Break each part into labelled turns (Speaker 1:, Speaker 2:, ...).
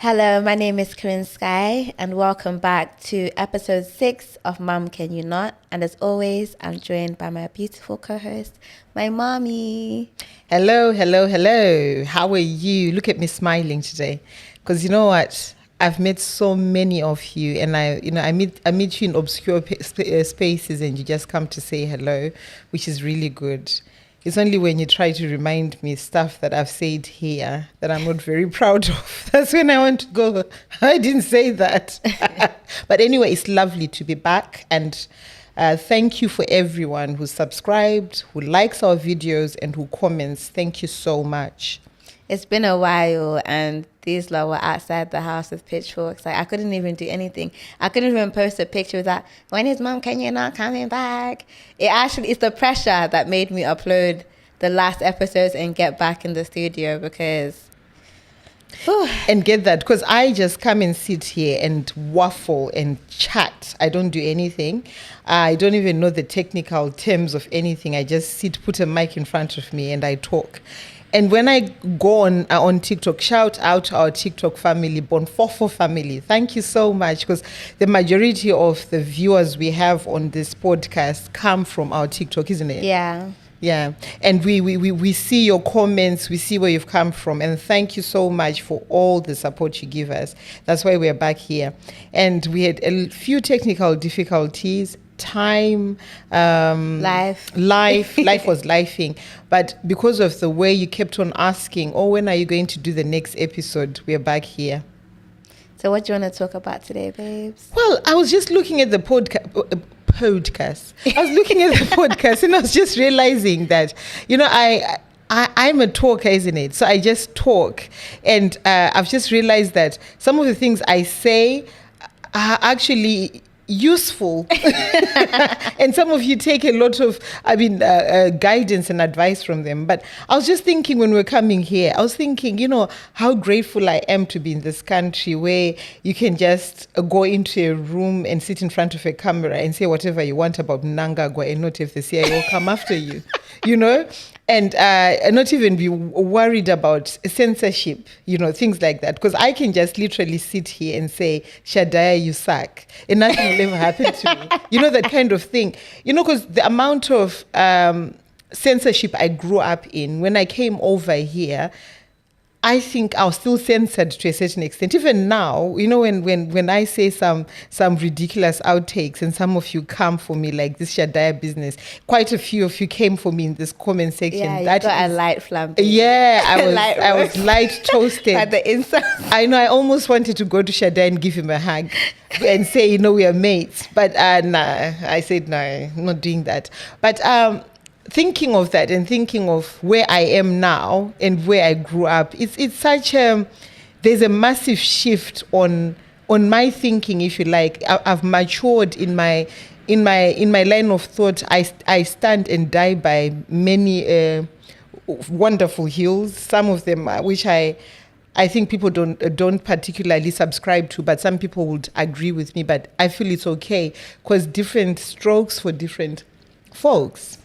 Speaker 1: Hello, my name is Corinne Sky, and welcome back to episode 6 of Mum Can You Not? And as always, I'm joined by my beautiful co-host, my mommy.
Speaker 2: Hello. How are you? Look at me smiling today, because you know what? I've met so many of you, and I meet you in obscure spaces, and you just come to say hello, which is really good. It's only when you try to remind me stuff that I've said here that I'm not very proud of. That's when I want to go, I didn't say that. But anyway, it's lovely to be back. And thank you for everyone who subscribed, who likes our videos, and who comments. Thank you so much.
Speaker 1: It's been a while, and these lot were outside the house with pitchforks. Like, I couldn't even do anything. I couldn't even post a picture that, when is Mum Can You Not coming back? It's the pressure that made me upload the last episodes and get back in the studio because...
Speaker 2: And get that, because I just come and sit here and waffle and chat. I don't do anything. I don't even know the technical terms of anything. I just sit, put a mic in front of me, and I talk. And when I go on TikTok, shout out to our TikTok family, Bonfofo family. Thank you so much, because the majority of the viewers we have on this podcast come from our TikTok, isn't it? Yeah. And we see your comments, we see where you've come from, and thank you so much for all the support you give us. That's why we're back here. And we had a few technical difficulties. Life was lifing, but because of the way you kept on asking, when are you going to do the next episode, we're back here.
Speaker 1: So what do you want to talk about today, babes?
Speaker 2: Well, I was just looking at the podcast. I was looking at the podcast, and I was just realizing that, I'm a talker, isn't it? So I just talk, and I've just realized that some of the things I say are actually useful and some of you take a lot of guidance and advice from them. But I was just thinking, when we're coming here, I was thinking, how grateful I am to be in this country where you can just go into a room and sit in front of a camera and say whatever you want about Mnangagwa and not have the CIA come after you, and not even be worried about censorship, things like that. Because I can just literally sit here and say, Shadaya, you suck, and nothing will ever happen to me. That kind of thing. Because the amount of censorship I grew up in, when I came over here, I think I was still censored to a certain extent. Even now, when I say some ridiculous outtakes, and some of you come for me like this Shadaya business, quite a few of you came for me in this comment section.
Speaker 1: Yeah, you got a light flambe.
Speaker 2: Yeah, I was light toasted.
Speaker 1: At the inside.
Speaker 2: I know, I almost wanted to go to Shadaya and give him a hug and say, we are mates. But nah, I said, no, I'm not doing that. But thinking of that and thinking of where I am now and where I grew up, it's such there's a massive shift on my thinking, if you like. I've matured in my line of thought. I stand and die by many wonderful hills. Some of them which I think people don't particularly subscribe to, but some people would agree with me. But I feel it's okay, because different strokes for different folks.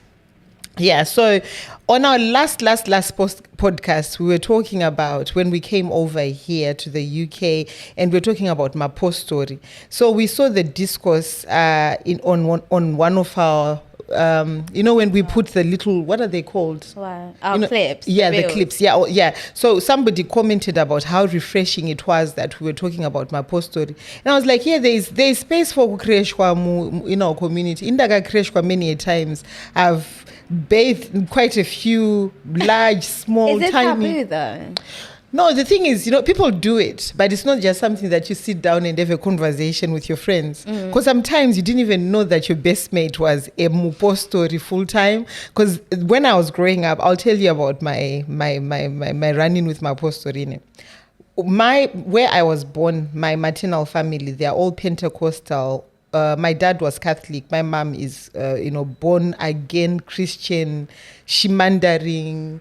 Speaker 2: Yeah, so on our last podcast, we were talking about when we came over here to the UK, and we were talking about Mapostori. So we saw the discourse on one of our, when we put the little, what are they called?
Speaker 1: Wow. Our clips.
Speaker 2: Yeah, the clips. Yeah. So somebody commented about how refreshing it was that we were talking about Mapostori. And I was like, there's space for Kreshwa in our community. Indaga Kreshwa many times I've bathed in quite a few large, small,
Speaker 1: tiny. Is it
Speaker 2: tiny.
Speaker 1: taboo though?
Speaker 2: No, the thing is, people do it, but it's not just something that you sit down and have a conversation with your friends. Because sometimes you didn't even know that your best mate was a Mapostori full time. Because when I was growing up, I'll tell you about my run-in with Mapostori. Where I was born, my maternal family, they are all Pentecostal. My dad was Catholic. My mom is, born again Christian, Shimandaring,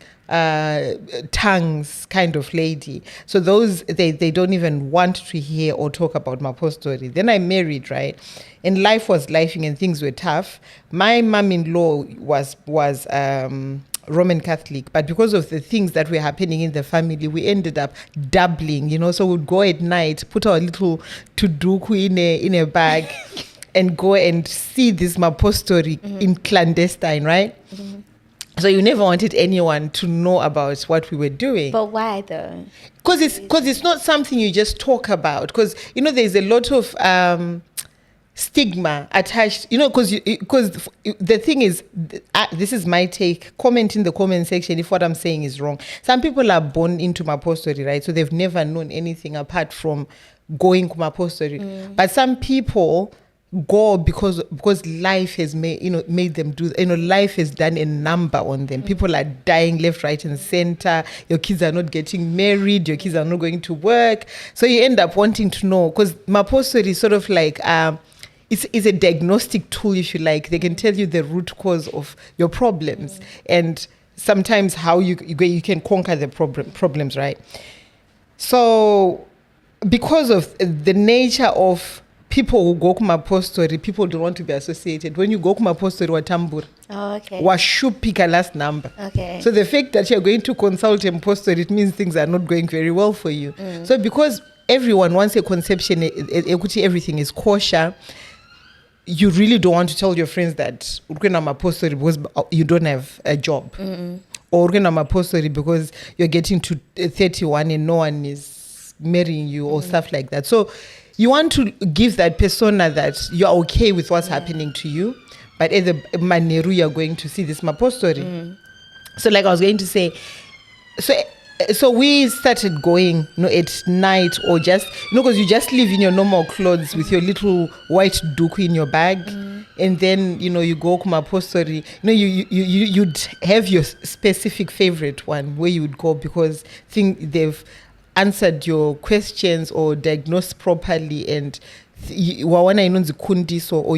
Speaker 2: tongues kind of lady. So those, they don't even want to hear or talk about Mapostori. Then I married, right? And life was lifing and things were tough. My mom-in-law was Roman Catholic, but because of the things that were happening in the family, we ended up doubling, so we'd go at night, put our little tuduku in a bag and go and see this Mapostori in clandestine, right? So you never wanted anyone to know about what we were doing.
Speaker 1: But why though?
Speaker 2: Because it's not something you just talk about. Because, there's a lot of stigma attached, because the thing is, this is my take. Comment in the comment section if what I'm saying is wrong. Some people are born into Mapostori, right? So they've never known anything apart from going to Mapostori. But some people go because life has made them do, life has done a number on them. People are dying left, right and center. Your kids are not getting married, your kids are not going to work, so you end up wanting to know, because Mapostori is sort of like it's a diagnostic tool, if you like. They can tell you the root cause of your problems and sometimes how you can conquer the problems, right? So because of the nature of people who go to Mapostori, people don't want to be associated. When you go to Mapostori, watambura.
Speaker 1: Oh, okay.
Speaker 2: Washu pick a last number.
Speaker 1: Okay.
Speaker 2: So the fact that you're going to consult a Mapostori, it means things are not going very well for you. So because everyone wants a conception, equity, everything is kosher, you really don't want to tell your friends that you're going to Mapostori because you don't have a job. Or you're going to Mapostori because you're getting to 31 and no one is marrying you or stuff like that. So you want to give that persona that you're okay with what's happening to you, but at the Maneru, you're going to see this Mapostori. So like I was going to say, so we started going, at night, or just, because you just live in your normal clothes with your little white duku in your bag, and then, you go to Mapostori. You'd have your specific favorite one where you would go because they've answered your questions or diagnosed properly, and or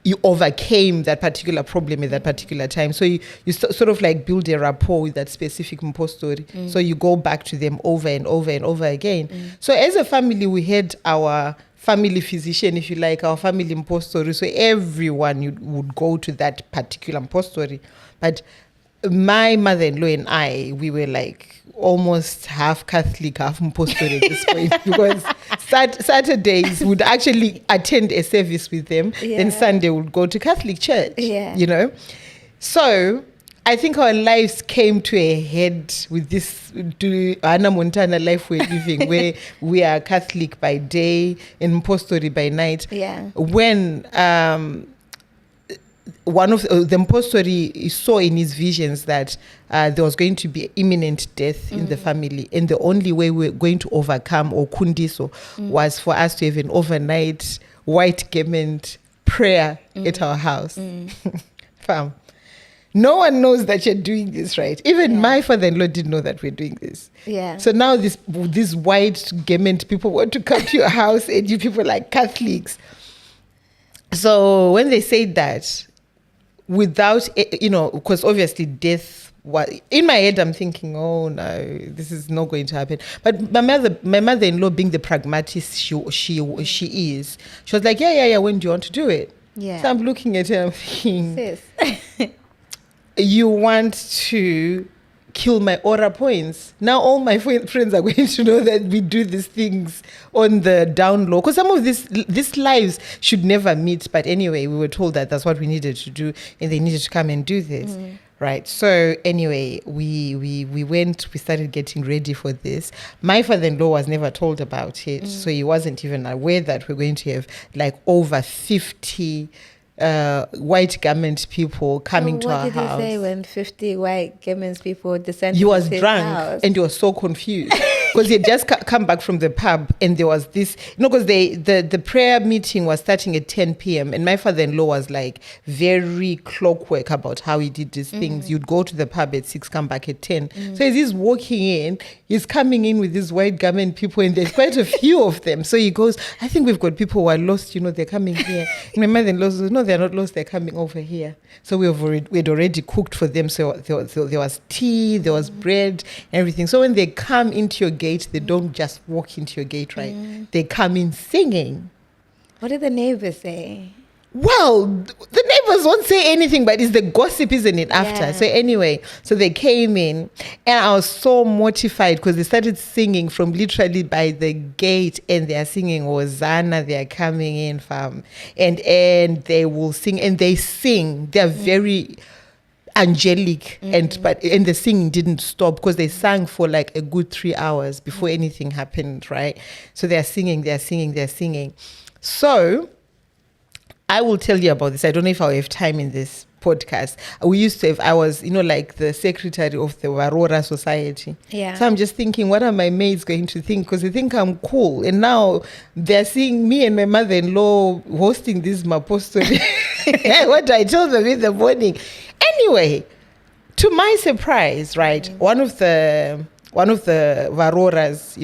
Speaker 2: you overcame that particular problem at that particular time. So you sort of like build a rapport with that specific Mapostori. So you go back to them over and over and over again. So as a family, we had our family physician, if you like, our family Mapostori. So everyone would go to that particular Mapostori. But my mother-in-law and I, we were like almost half Catholic, half Mapostori at this point, because Saturdays would actually attend a service with them. Then Sunday would go to Catholic church. So I think our lives came to a head with this Anna Montana life we're living, where we are Catholic by day and Mapostori by night. When one of the Mapostori saw in his visions that there was going to be imminent death in the family, and the only way we were going to overcome or kundiso was for us to have an overnight white garment prayer at our house. Fam, no one knows that you're doing this, right? Even my father-in-law didn't know that we're doing this. So now these white garment people want to come to your house, and you people are like Catholics. So when they said that, without, because obviously death was, in my head I'm thinking, oh no, this is not going to happen. But my mother-in-law, being the pragmatist she is, she was like, yeah, when do you want to do it? So I'm looking at her, I'm thinking, you want to kill my aura points. Now all my friends are going to know that we do these things on the down low, because some of these lives should never meet. But anyway, we were told that that's what we needed to do, and they needed to come and do this. Right. So anyway, we went, we started getting ready for this. My father-in-law was never told about it. So he wasn't even aware that we're going to have like over 50 white garment people coming to our house.
Speaker 1: What did he say when 50 white garment people descended?
Speaker 2: He was
Speaker 1: his
Speaker 2: drunk
Speaker 1: house?
Speaker 2: And he was so confused because he had just come back from the pub, and there was this, because the prayer meeting was starting at 10 p.m. and my father-in-law was like very clockwork about how he did these things. You'd go to the pub at 6, come back at 10. So as he's walking in, he's coming in with these white garment people, and there's quite a few of them. So he goes, I think we've got people who are lost, they're coming here. And my mother-in-law says, no, they're not lost, they're coming over here. So we had already cooked for them. So there was tea, there was bread, and everything. So when they come into your gate, they don't just walk into your gate, right? They come in singing.
Speaker 1: What did the neighbors say?
Speaker 2: well, the neighbors won't say anything, but it's the gossip, isn't it, after?
Speaker 1: Yeah.
Speaker 2: So anyway, so they came in and I was so mortified because they started singing from literally by the gate, and they are singing Hosanna, they are coming in, fam. And they will sing, and they sing. They are very angelic, and the singing didn't stop because they sang for like a good 3 hours before anything happened, right? So they're singing. So I will tell you about this. I don't know if I'll have time in this podcast. We used to have, I was, like the secretary of the Varora Society.
Speaker 1: Yeah.
Speaker 2: So I'm just thinking, what are my mates going to think? Because they think I'm cool. And now they're seeing me and my mother-in-law hosting this Mapostori. What do I tell them in the morning? Anyway, to my surprise, right, one of the Varoras,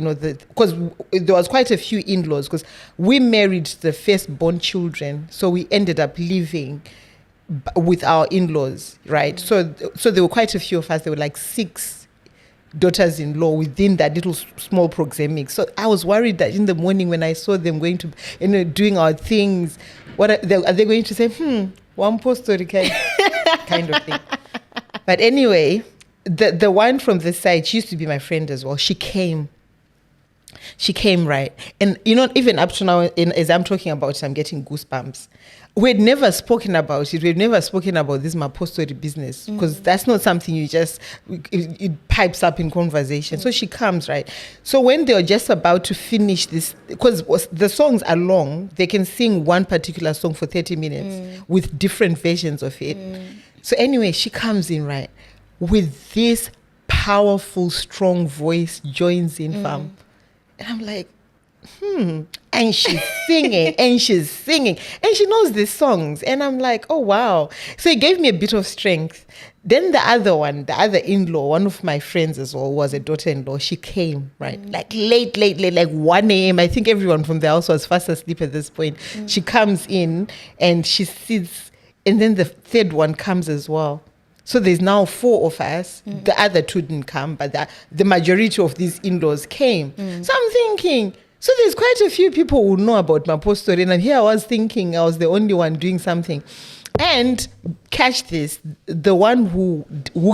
Speaker 2: because there was quite a few in-laws, because we married the firstborn children, so we ended up living with our in-laws, right? So there were quite a few of us. There were like 6 daughters-in-law within that little small proxemic. So I was worried that in the morning when I saw them going to, doing our things, are they going to say, one Mapostori kind of thing? But anyway, the one from the side, she used to be my friend as well. She came, right? And, even up to now, as I'm talking about it, I'm getting goosebumps. We'd never spoken about it. We'd never spoken about this Mapostori business, because that's not something you just, it pipes up in conversation. So she comes, right? So when they were just about to finish this, because the songs are long, they can sing one particular song for 30 minutes with different versions of it. So anyway, she comes in, right, with this powerful, strong voice, joins in, fam. And I'm like, and she's singing, and she knows these songs. And I'm like, oh, wow. So it gave me a bit of strength. Then the other in-law, one of my friends as well, was a daughter-in-law. She came, right, like late, like 1 a.m. I think everyone from the house was fast asleep at this point. She comes in and she sits, and then the third one comes as well. So there's now 4 of us. The other 2 didn't come, but the majority of these in-laws came. So I'm thinking, so there's quite a few people who know about Mapostori, and here I was thinking I was the only one doing something. And catch this, the one who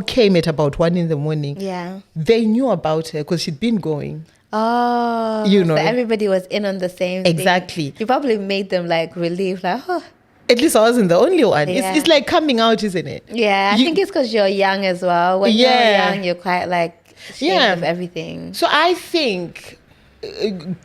Speaker 2: came at about 1 a.m, they knew about her because she'd been going.
Speaker 1: Oh, so everybody was in on the same thing.
Speaker 2: Exactly.
Speaker 1: You probably made them like relieved, like, oh.
Speaker 2: At least I wasn't the only one.
Speaker 1: Yeah.
Speaker 2: It's like coming out, isn't it?
Speaker 1: Yeah, I think it's because you're young as well. When you're young, you're quite like ashamed of everything.
Speaker 2: So I think,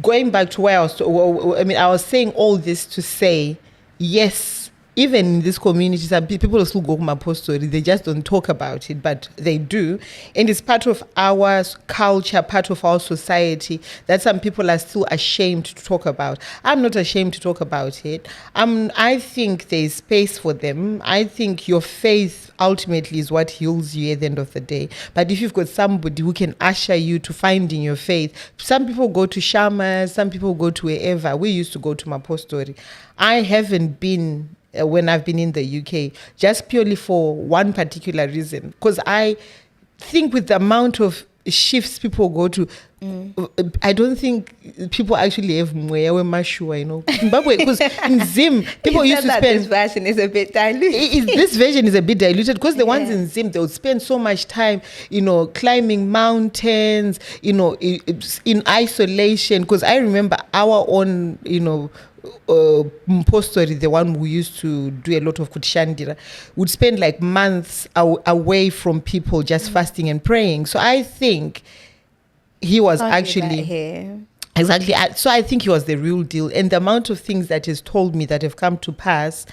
Speaker 2: going back to where I was saying all this to say, yes, even in this community, some people still go to Mapostori. They just don't talk about it, but they do. And it's part of our culture, part of our society that some people are still ashamed to talk about. I'm not ashamed to talk about it. I think there's space for them. I think your faith ultimately is what heals you at the end of the day. But if you've got somebody who can usher you to finding your faith, some people go to shamas, some people go to wherever. We used to go to Mapostori. I haven't been when I've been in the UK, just purely for one particular reason. Because I think with the amount of shifts people go to, I don't think people actually have mwewe mashua, Zimbabwe, because in Zim, people used to spend...
Speaker 1: This version is a bit diluted.
Speaker 2: This version is a bit diluted because the ones in Zim, they would spend so much time, climbing mountains, in isolation. Because I remember our own, Mapostori, the one who used to do a lot of Kutishandira, would spend like months away from people, just fasting and praying. So I think he was actually exactly. So I think he was the real deal. And the amount of things that he's told me that have come to pass,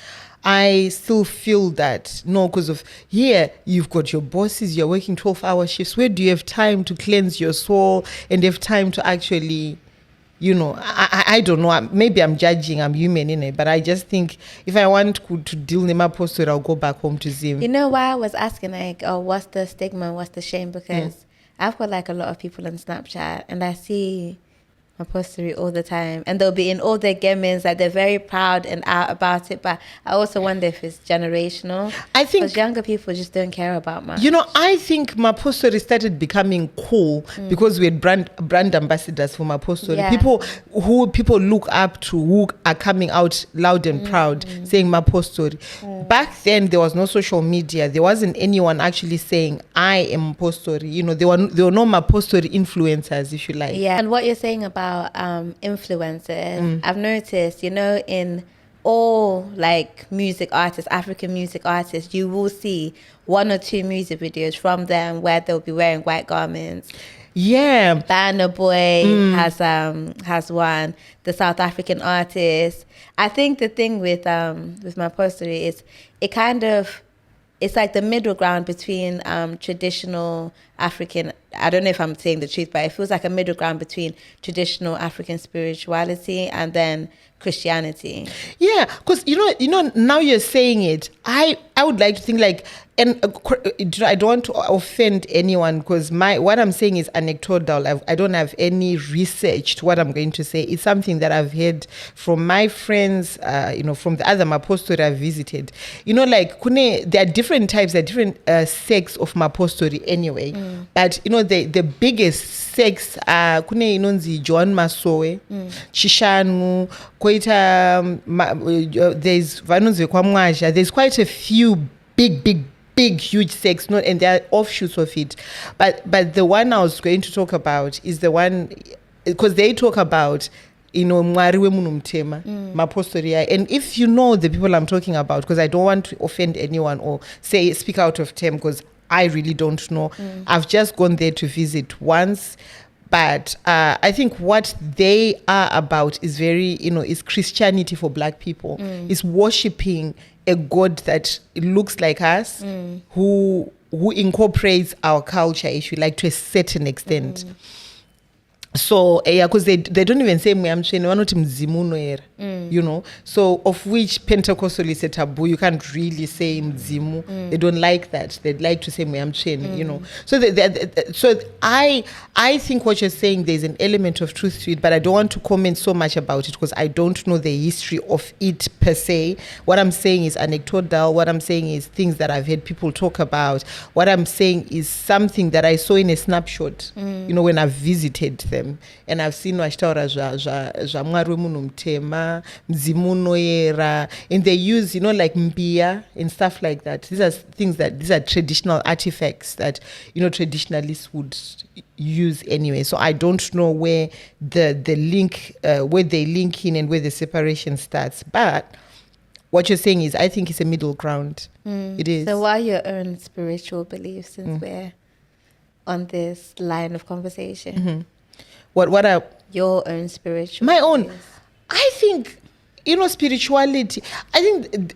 Speaker 2: I still feel that because of here you've got your bosses, you're working 12-hour shifts. Where do you have time to cleanse your soul and have time to actually? I don't know. Maybe I'm judging. I'm human in it, but I just think if I want to deal with Mapostori, I'll go back home to Zim.
Speaker 1: You know why I was asking, like, what's the stigma, what's the shame? Because I've got like a lot of people on Snapchat, and I see Mapostori all the time, and they'll be in all their gemins, like they're very proud and out about it. But I also wonder if it's generational.
Speaker 2: I think
Speaker 1: because younger people just don't care about much.
Speaker 2: I think Mapostori started becoming cool because we had brand ambassadors for Mapostori.
Speaker 1: Yeah.
Speaker 2: People who people look up to, who are coming out loud and proud saying Mapostori. Back then there was no social media. There wasn't anyone actually saying I am Mapostori. There were no Mapostori influencers, if you like.
Speaker 1: Yeah, and what you're saying about influencers, I've noticed, in all like music artists, African music artists, you will see 1 or 2 music videos from them where they'll be wearing white garments.
Speaker 2: Yeah,
Speaker 1: Banner Boy has one. The South African artist. I think the thing with Mapostori is it's like the middle ground between traditional African, I don't know if I'm saying the truth, but it feels like a middle ground between traditional African spirituality and then Christianity.
Speaker 2: Yeah, because now you're saying it, I would like to think like, and I don't want to offend anyone because what I'm saying is anecdotal. I don't have any research to what I'm going to say. It's something that I've heard from my friends, from the other Mapostori I've visited. Like there are different types, there are different sects of Mapostori anyway. But the biggest sects are inonzi John Masowe, Chishanu, Koita, there's Vanonzi Kwamwaja. There's quite a few big huge sects, and there are offshoots of it. But the one I was going to talk about is the one because they talk about Mwari wemunumtema, Mapostori. And if you know the people I'm talking about, because I don't want to offend anyone or speak out of term, because I really don't know. I've just gone there to visit once. But I think what they are about is very, is Christianity for Black people. It's worshipping a God that looks like us, who incorporates our culture, if you like, to a certain extent. So because they don't even say muyamshweni, vanoti mzimu unoera, so of which Pentecostal is a taboo. You can't really say mzimu. They don't like that. They'd like to say muyamshweni, so I think what you're saying, there's an element of truth to it, but I don't want to comment so much about it because I don't know the history of it per se. What I'm saying is anecdotal. What I'm saying is things that I've heard people talk about. What I'm saying is something that I saw in a snapshot, when I visited them. And I've seen wachitaura zva Mwari wemunumtema, mzimu unoera, and they use like mbia and stuff like that. These are traditional artifacts that traditionalists would use anyway. So I don't know where the link, where they link in and where the separation starts. But what you're saying is, I think it's a middle ground. It is.
Speaker 1: So what are your own spiritual beliefs, since we're on this line of conversation?
Speaker 2: What are
Speaker 1: your own spiritual
Speaker 2: my
Speaker 1: beliefs?
Speaker 2: own? I think spirituality. I think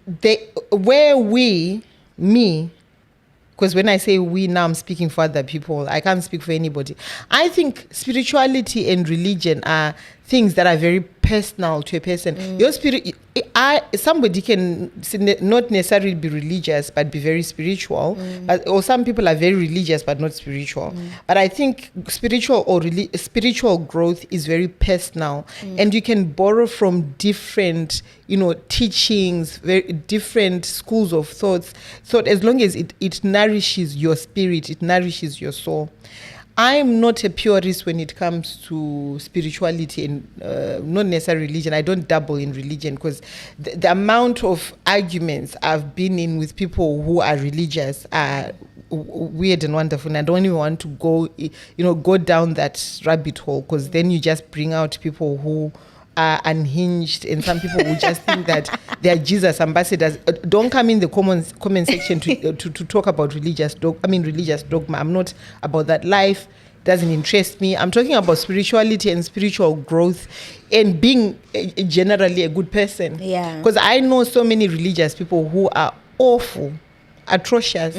Speaker 2: because when I say we now, I'm speaking for other people. I can't speak for anybody. I think spirituality and religion are things that are very personal to a person. Your spirit, somebody can not necessarily be religious but be very spiritual, or some people are very religious but not spiritual. But I think spiritual growth is very personal, and you can borrow from different teachings, very different schools of thought as long as it nourishes your spirit, it nourishes your soul. I'm not a purist when it comes to spirituality and not necessarily religion. I don't dabble in religion because the amount of arguments I've been in with people who are religious are weird and wonderful. And I don't even want to go down that rabbit hole, because then you just bring out people who are unhinged, and some people will just think that they are Jesus ambassadors. Don't come in the comment section to talk about religious dogma. I'm not about that. Life doesn't interest me. I'm talking about spirituality and spiritual growth and being generally a good person.
Speaker 1: Yeah.
Speaker 2: Because I know so many religious people who are awful, atrocious,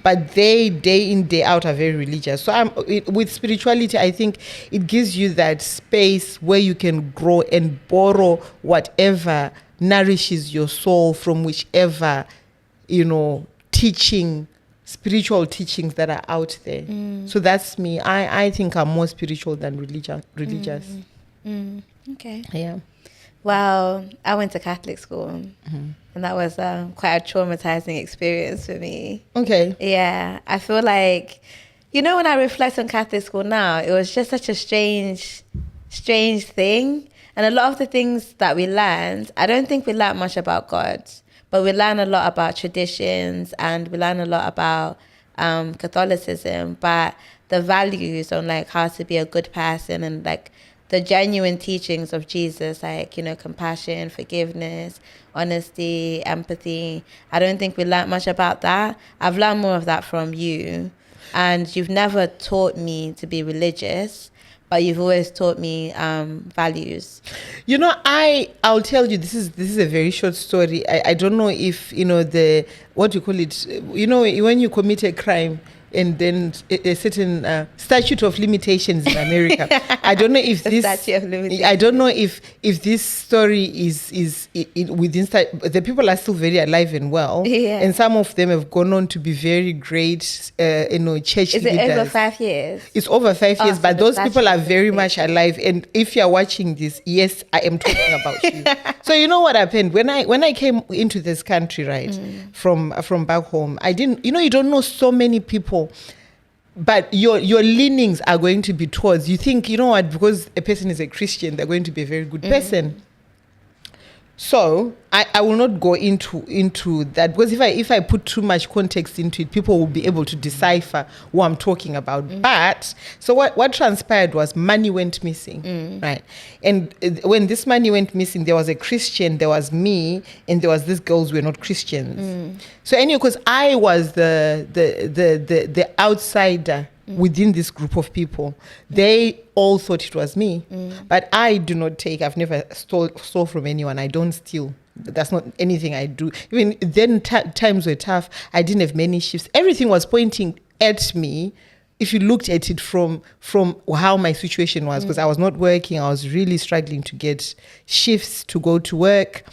Speaker 2: but they day in day out are very religious. So with spirituality, I think it gives you that space where you can grow and borrow whatever nourishes your soul from whichever spiritual teachings that are out there. So that's me. I think I'm more spiritual than religious.
Speaker 1: Okay.
Speaker 2: Yeah.
Speaker 1: Well, I went to Catholic school, and that was quite a traumatizing experience for me.
Speaker 2: Okay.
Speaker 1: Yeah, I feel like, when I reflect on Catholic school now, it was just such a strange thing. And a lot of the things that we learned, I don't think we learned much about God, but we learned a lot about traditions, and we learned a lot about Catholicism, but the values on like how to be a good person, and like the genuine teachings of Jesus, like, compassion, forgiveness, honesty, empathy. I don't think we learned much about that. I've learned more of that from you. And you've never taught me to be religious, but you've always taught me values.
Speaker 2: I'll tell you, this is a very short story. I don't know if, what you call it, when you commit a crime, and then a certain statute of limitations in America. I don't know if this. I don't know if this story is within. The people are still very alive and well, and some of them have gone on to be very great, church leaders.
Speaker 1: Is it over 5 years?
Speaker 2: It's over 5 years, but those people are very much alive. And if you are watching this, yes, I am talking about you. So you know what happened when I came into this country, right, from back home. I didn't. You don't know so many people. But your leanings are going to be towards, you think, because a person is a Christian, they're going to be a very good person. So I will not go into that, because if I put too much context into it, people will be able to decipher what I'm talking about. But so what transpired was money went missing, right? And when this money went missing, there was a Christian, there was me, and there was these girls who were not Christians. So anyway, because I was the outsider within this group of people, they all thought it was me. But I do not take. I've never stole from anyone. I don't steal. That's not anything I do. Even then, times were tough. I didn't have many shifts. Everything was pointing at me. If you looked at it from how my situation was, because I was not working, I was really struggling to get shifts to go to work.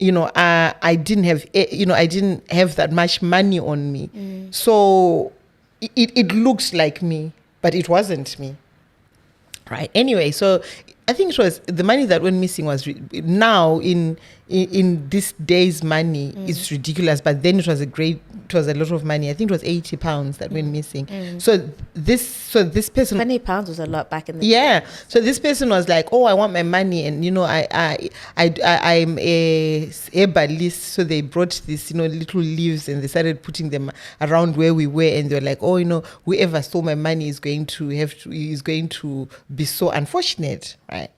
Speaker 2: I didn't have, I didn't have that much money on me. So it looked like me, but it wasn't me. Right. Anyway, so I think it was the money that went missing was now in this day's money it's ridiculous, but then it was a lot of money. I think it was £80 that went missing. So this person,
Speaker 1: £20 was a lot back in the
Speaker 2: day. So this person was like, oh, I want my money, and I'm a herbalist, so they brought this little leaves and they started putting them around where we were, and they were like, oh, whoever stole my money is going to be so unfortunate, right?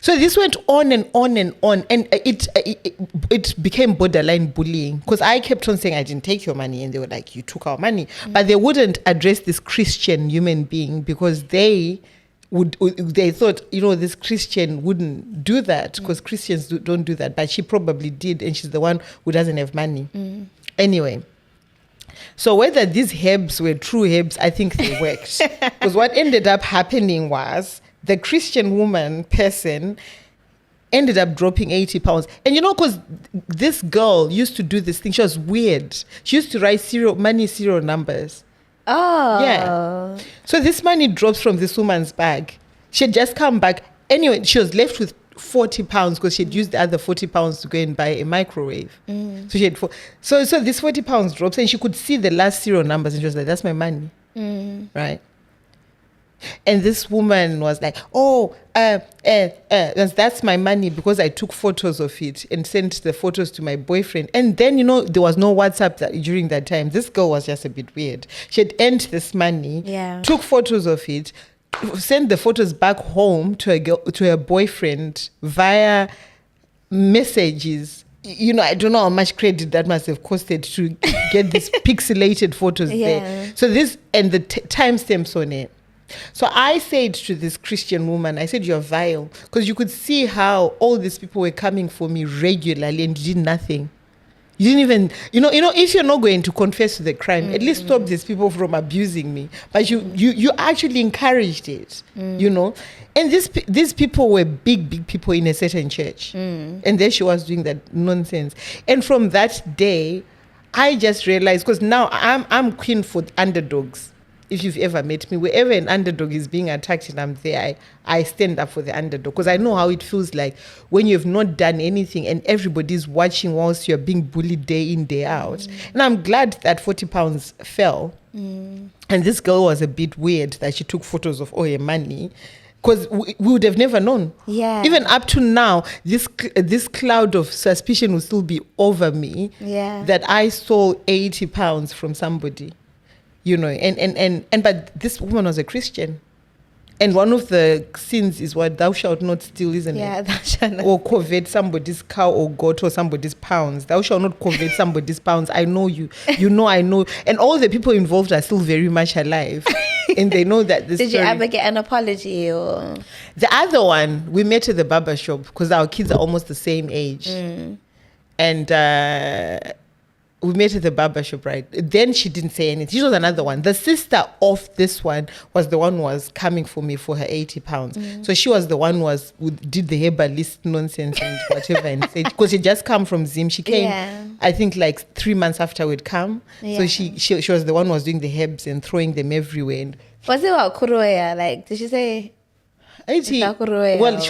Speaker 2: So this went on and on and on, and it became borderline bullying, because I kept on saying I didn't take your money, and they were like, you took our money, but they wouldn't address this Christian human being, because they thought this Christian wouldn't do that, because Christians don't do that, but she probably did, and she's the one who doesn't have money. Anyway. So whether these herbs were true herbs, I think they worked, because what ended up happening was the Christian person ended up dropping £80. And because this girl used to do this thing, she was weird. She used to write serial numbers.
Speaker 1: Oh.
Speaker 2: Yeah. So this money drops from this woman's bag. She had just come back. Anyway, she was left with £40 because she had used the other £40 to go and buy a microwave. So she had so this £40 drops, and she could see the last serial numbers, and she was like, that's my money. Right. And this woman was like, oh, that's my money, because I took photos of it and sent the photos to my boyfriend. And then, there was no WhatsApp during that time. This girl was just a bit weird. She had earned this money, took photos of it, sent the photos back home to her boyfriend via messages. I don't know how much credit that must have costed to get these pixelated photos there. So this, and the timestamps on it. So I said to this Christian woman, I said, you're vile, because you could see how all these people were coming for me regularly, and you did nothing. You didn't even, if you're not going to confess to the crime, at least stop these people from abusing me. But you actually encouraged it, And these people were big people in a certain church. And there she was doing that nonsense. And from that day, I just realized, because now I'm queen for underdogs. if you've ever met me, wherever an underdog is being attacked and I'm there, I stand up for the underdog, because I know how it feels like when you've not done anything and everybody's watching whilst you're being bullied day in, day out. And I'm glad that 40 pounds fell. And this girl was a bit weird that she took photos of all her money, because we would have never known.
Speaker 1: Yeah.
Speaker 2: Even up to now, this cloud of suspicion will still be over me.
Speaker 1: Yeah.
Speaker 2: That I stole 80 pounds from somebody, you know, and but this woman was a Christian. And one of the sins is what thou shalt not steal, isn't it?
Speaker 1: Yeah, thou shalt not.
Speaker 2: Or covet somebody's cow or goat or somebody's pounds. Thou shalt not covet somebody's pounds. I know you. You know I know. And all the people involved are still very much alive. And they know that this
Speaker 1: Did
Speaker 2: story.
Speaker 1: you ever get an apology? Or
Speaker 2: The other one, we met at the barber shop because our kids are almost the same age. And we met at the barber shop, right? Then she didn't say anything. She was another one. The sister of this one was the one who was coming for me for her 80 pounds. So she was the one who did the herbalist nonsense and whatever, and said, because she just come from Zim. She came, I think, like 3 months after we'd come. So she was the one who was doing the herbs and throwing them everywhere. And
Speaker 1: was it what Kuroya? Like, did she say?
Speaker 2: Well, she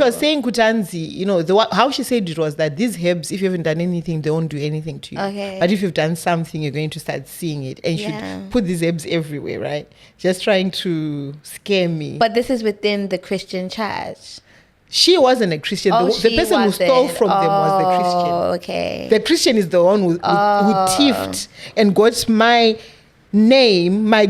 Speaker 2: was saying Kutanzi, you know, how she said it was that these herbs, if you haven't done anything, they won't do anything to you.
Speaker 1: Okay.
Speaker 2: But if you've done something, you're going to start seeing it. And should put these herbs everywhere, right? Just trying to scare me.
Speaker 1: But this is within the Christian church.
Speaker 2: She wasn't a Christian. The person who stole from them was the Christian.
Speaker 1: Okay.
Speaker 2: The Christian is the one who thieved and got my name, my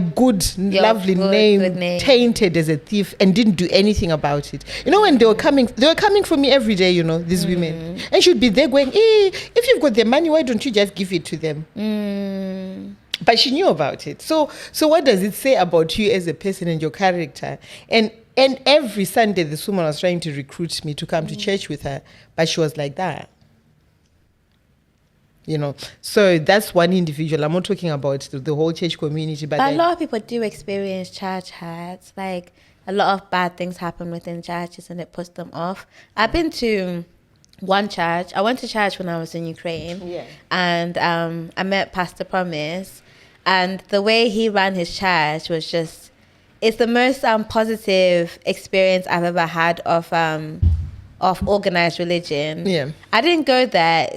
Speaker 2: lovely name, tainted as a thief, and didn't do anything about it. You know, when they were coming for me every day, you know, these women. And she'd be there going, if you've got the money, why don't you just give it to them? But she knew about it. So what does it say about you as a person and your character? And every Sunday, this woman was trying to recruit me to come to church with her, but she was like that. You know, so that's one individual. I'm not talking about the whole church community. But
Speaker 1: a lot of people do experience church hurts. Like, a lot of bad things happen within churches and it puts them off. I've been to one church. I went to church when I was in Ukraine.
Speaker 2: Yeah.
Speaker 1: And I met Pastor Promise. And the way he ran his church was just, it's the most positive experience I've ever had of organized religion.
Speaker 2: Yeah.
Speaker 1: I didn't go there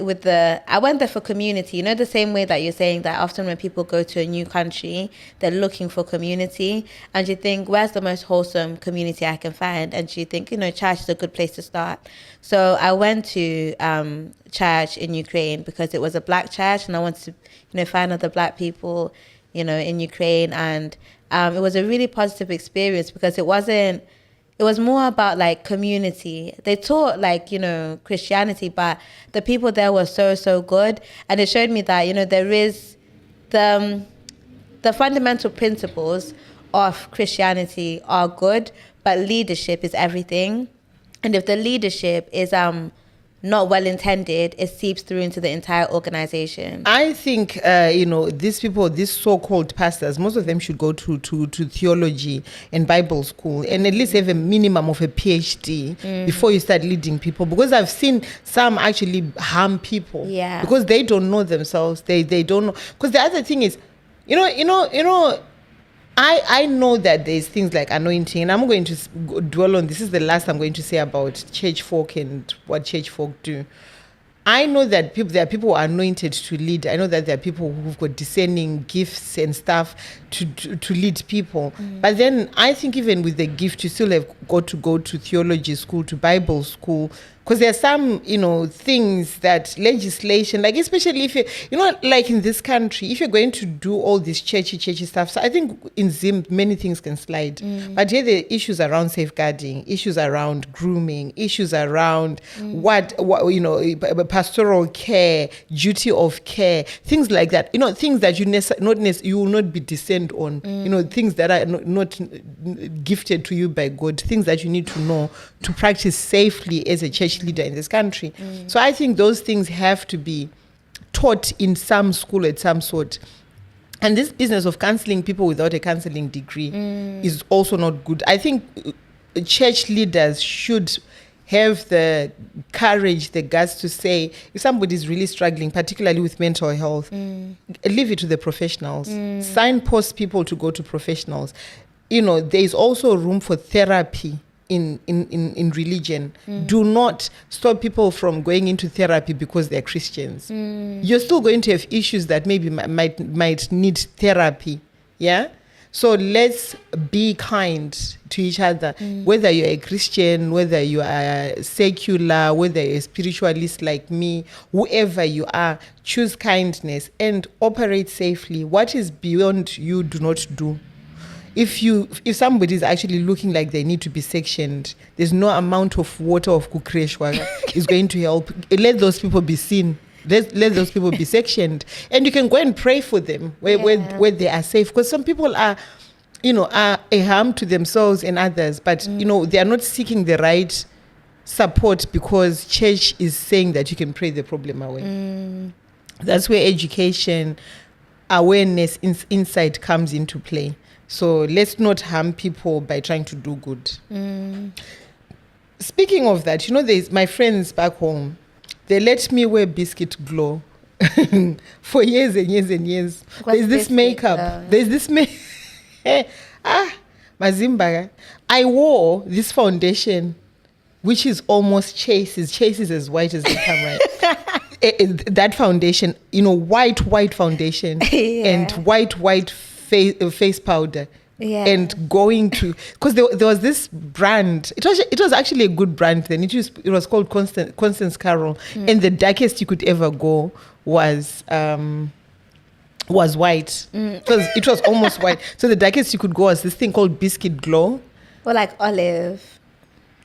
Speaker 1: I went there for community. You know, the same way that you're saying that often when people go to a new country, they're looking for community. And you think, where's the most wholesome community I can find? And you think, you know, church is a good place to start. So I went to church in Ukraine because it was a black church and I wanted to, you know, find other black people, you know, in Ukraine. And it was a really positive experience because it was more about like community. They taught like, you know, Christianity, but the people there were so good. And it showed me that, you know, there is the fundamental principles of Christianity are good, but leadership is everything. And if the leadership is not well intended, it seeps through into the entire organization.
Speaker 2: I think you know, these people, these so-called pastors, most of them should go to theology and Bible school and at least have a minimum of a PhD before you start leading people, because I've seen some actually harm people because they don't know themselves. They don't know. Because the other thing is, you know, I know that there's things like anointing, and I'm going to dwell on this. Is the last I'm going to say about church folk and what church folk do. I know that there are people who are anointed to lead. I know that there are people who've got discerning gifts and stuff to lead people. But then I think even with the gift, you still have got to go to theology school, to Bible school, because there are some, you know, things that legislation, like especially if you know, like in this country, if you're going to do all this churchy stuff, so I think in Zim many things can slide. But here the issues around safeguarding, issues around grooming, issues around what you know, pastoral care, duty of care, things like that. You know, things that you will not be descend on. You know, things that are not gifted to you by God, things that you need to know to practice safely as a church leader in this country. So I think those things have to be taught in some school at some sort. And this business of counseling people without a counseling degree is also not good. I think church leaders should have the courage, the guts to say, if somebody's really struggling, particularly with mental health, leave it to the professionals. Signpost people to go to professionals. There's also room for therapy in religion. Do not stop people from going into therapy because they're Christians. You're still going to have issues that maybe might need therapy. Yeah? So let's be kind to each other, whether you're a Christian, whether you are secular, whether you're a spiritualist like me, whoever you are, choose kindness and operate safely. What is beyond you, do not do. If somebody is actually looking like they need to be sectioned, there's no amount of water of kukreshwa is going to help. Let those people be seen. Let those people be sectioned, and you can go and pray for them where they are safe. Because some people are a harm to themselves and others, but they are not seeking the right support because church is saying that you can pray the problem away. That's where education, awareness, insight comes into play. So let's not harm people by trying to do good. Speaking of that, there's my friends back home. They let me wear biscuit glow for years and years and years. There's this makeup. There's this Mazimba. I wore this foundation, which is almost chases. Chase is as white as they come, right? That foundation, white foundation and white face powder.
Speaker 1: Yeah.
Speaker 2: And going to, because there was this brand, it was actually a good brand then. It was called Constance Carroll, and the darkest you could ever go was white. It was almost white. So the darkest you could go was this thing called Biscuit Glow.
Speaker 1: Or like olive.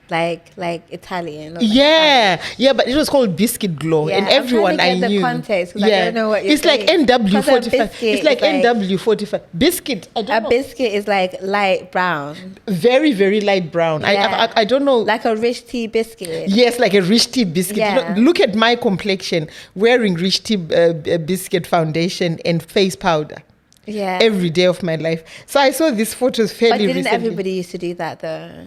Speaker 1: Like Italian.
Speaker 2: Yeah, but it was called Biscuit Glow, and everyone I knew.
Speaker 1: The context, I don't know what you're
Speaker 2: It's like
Speaker 1: saying.
Speaker 2: NW45. It's like NW45. Biscuit. I don't know.
Speaker 1: Biscuit is like light brown.
Speaker 2: Very, very light brown.
Speaker 1: Yeah.
Speaker 2: I don't know.
Speaker 1: Like a rich tea biscuit.
Speaker 2: Yes, like a rich tea biscuit.
Speaker 1: Yeah.
Speaker 2: Look at my complexion, wearing rich tea biscuit foundation and face powder.
Speaker 1: Yeah.
Speaker 2: Every day of my life. So I saw these photos fairly recently.
Speaker 1: But didn't everybody used to do that though?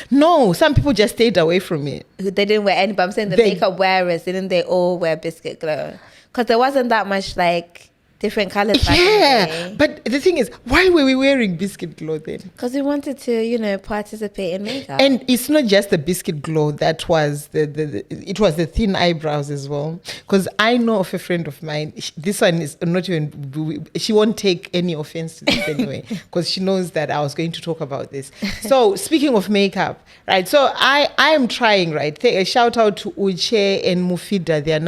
Speaker 2: No, some people just stayed away from it.
Speaker 1: They didn't wear any, but I'm saying the makeup wearers, didn't they all wear biscuit glow? Because there wasn't that much like different colors back in the day.
Speaker 2: But the thing is, why were we wearing biscuit glow then?
Speaker 1: Because we wanted to, participate in makeup.
Speaker 2: And it's not just the biscuit glow that was it was the thin eyebrows as well. Because I know of a friend of mine, this one is not even, she won't take any offense to this anyway, because she knows that I was going to talk about this. So speaking of makeup, right? So I am trying, right? A shout out to Uche and Mufida. They're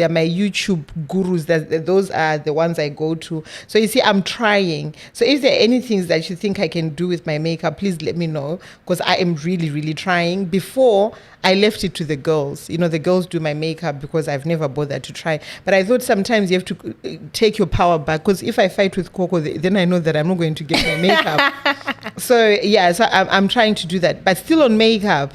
Speaker 2: my YouTube gurus. Those are the ones I go to. So you see, I'm trying. So if there are any things that you think I can do with my makeup, please let me know, because I am really, really trying. Before, I left it to the girls. The girls do my makeup because I've never bothered to try. But I thought sometimes you have to take your power back, because if I fight with Coco, then I know that I'm not going to get my makeup. So I'm trying to do that. But still on makeup,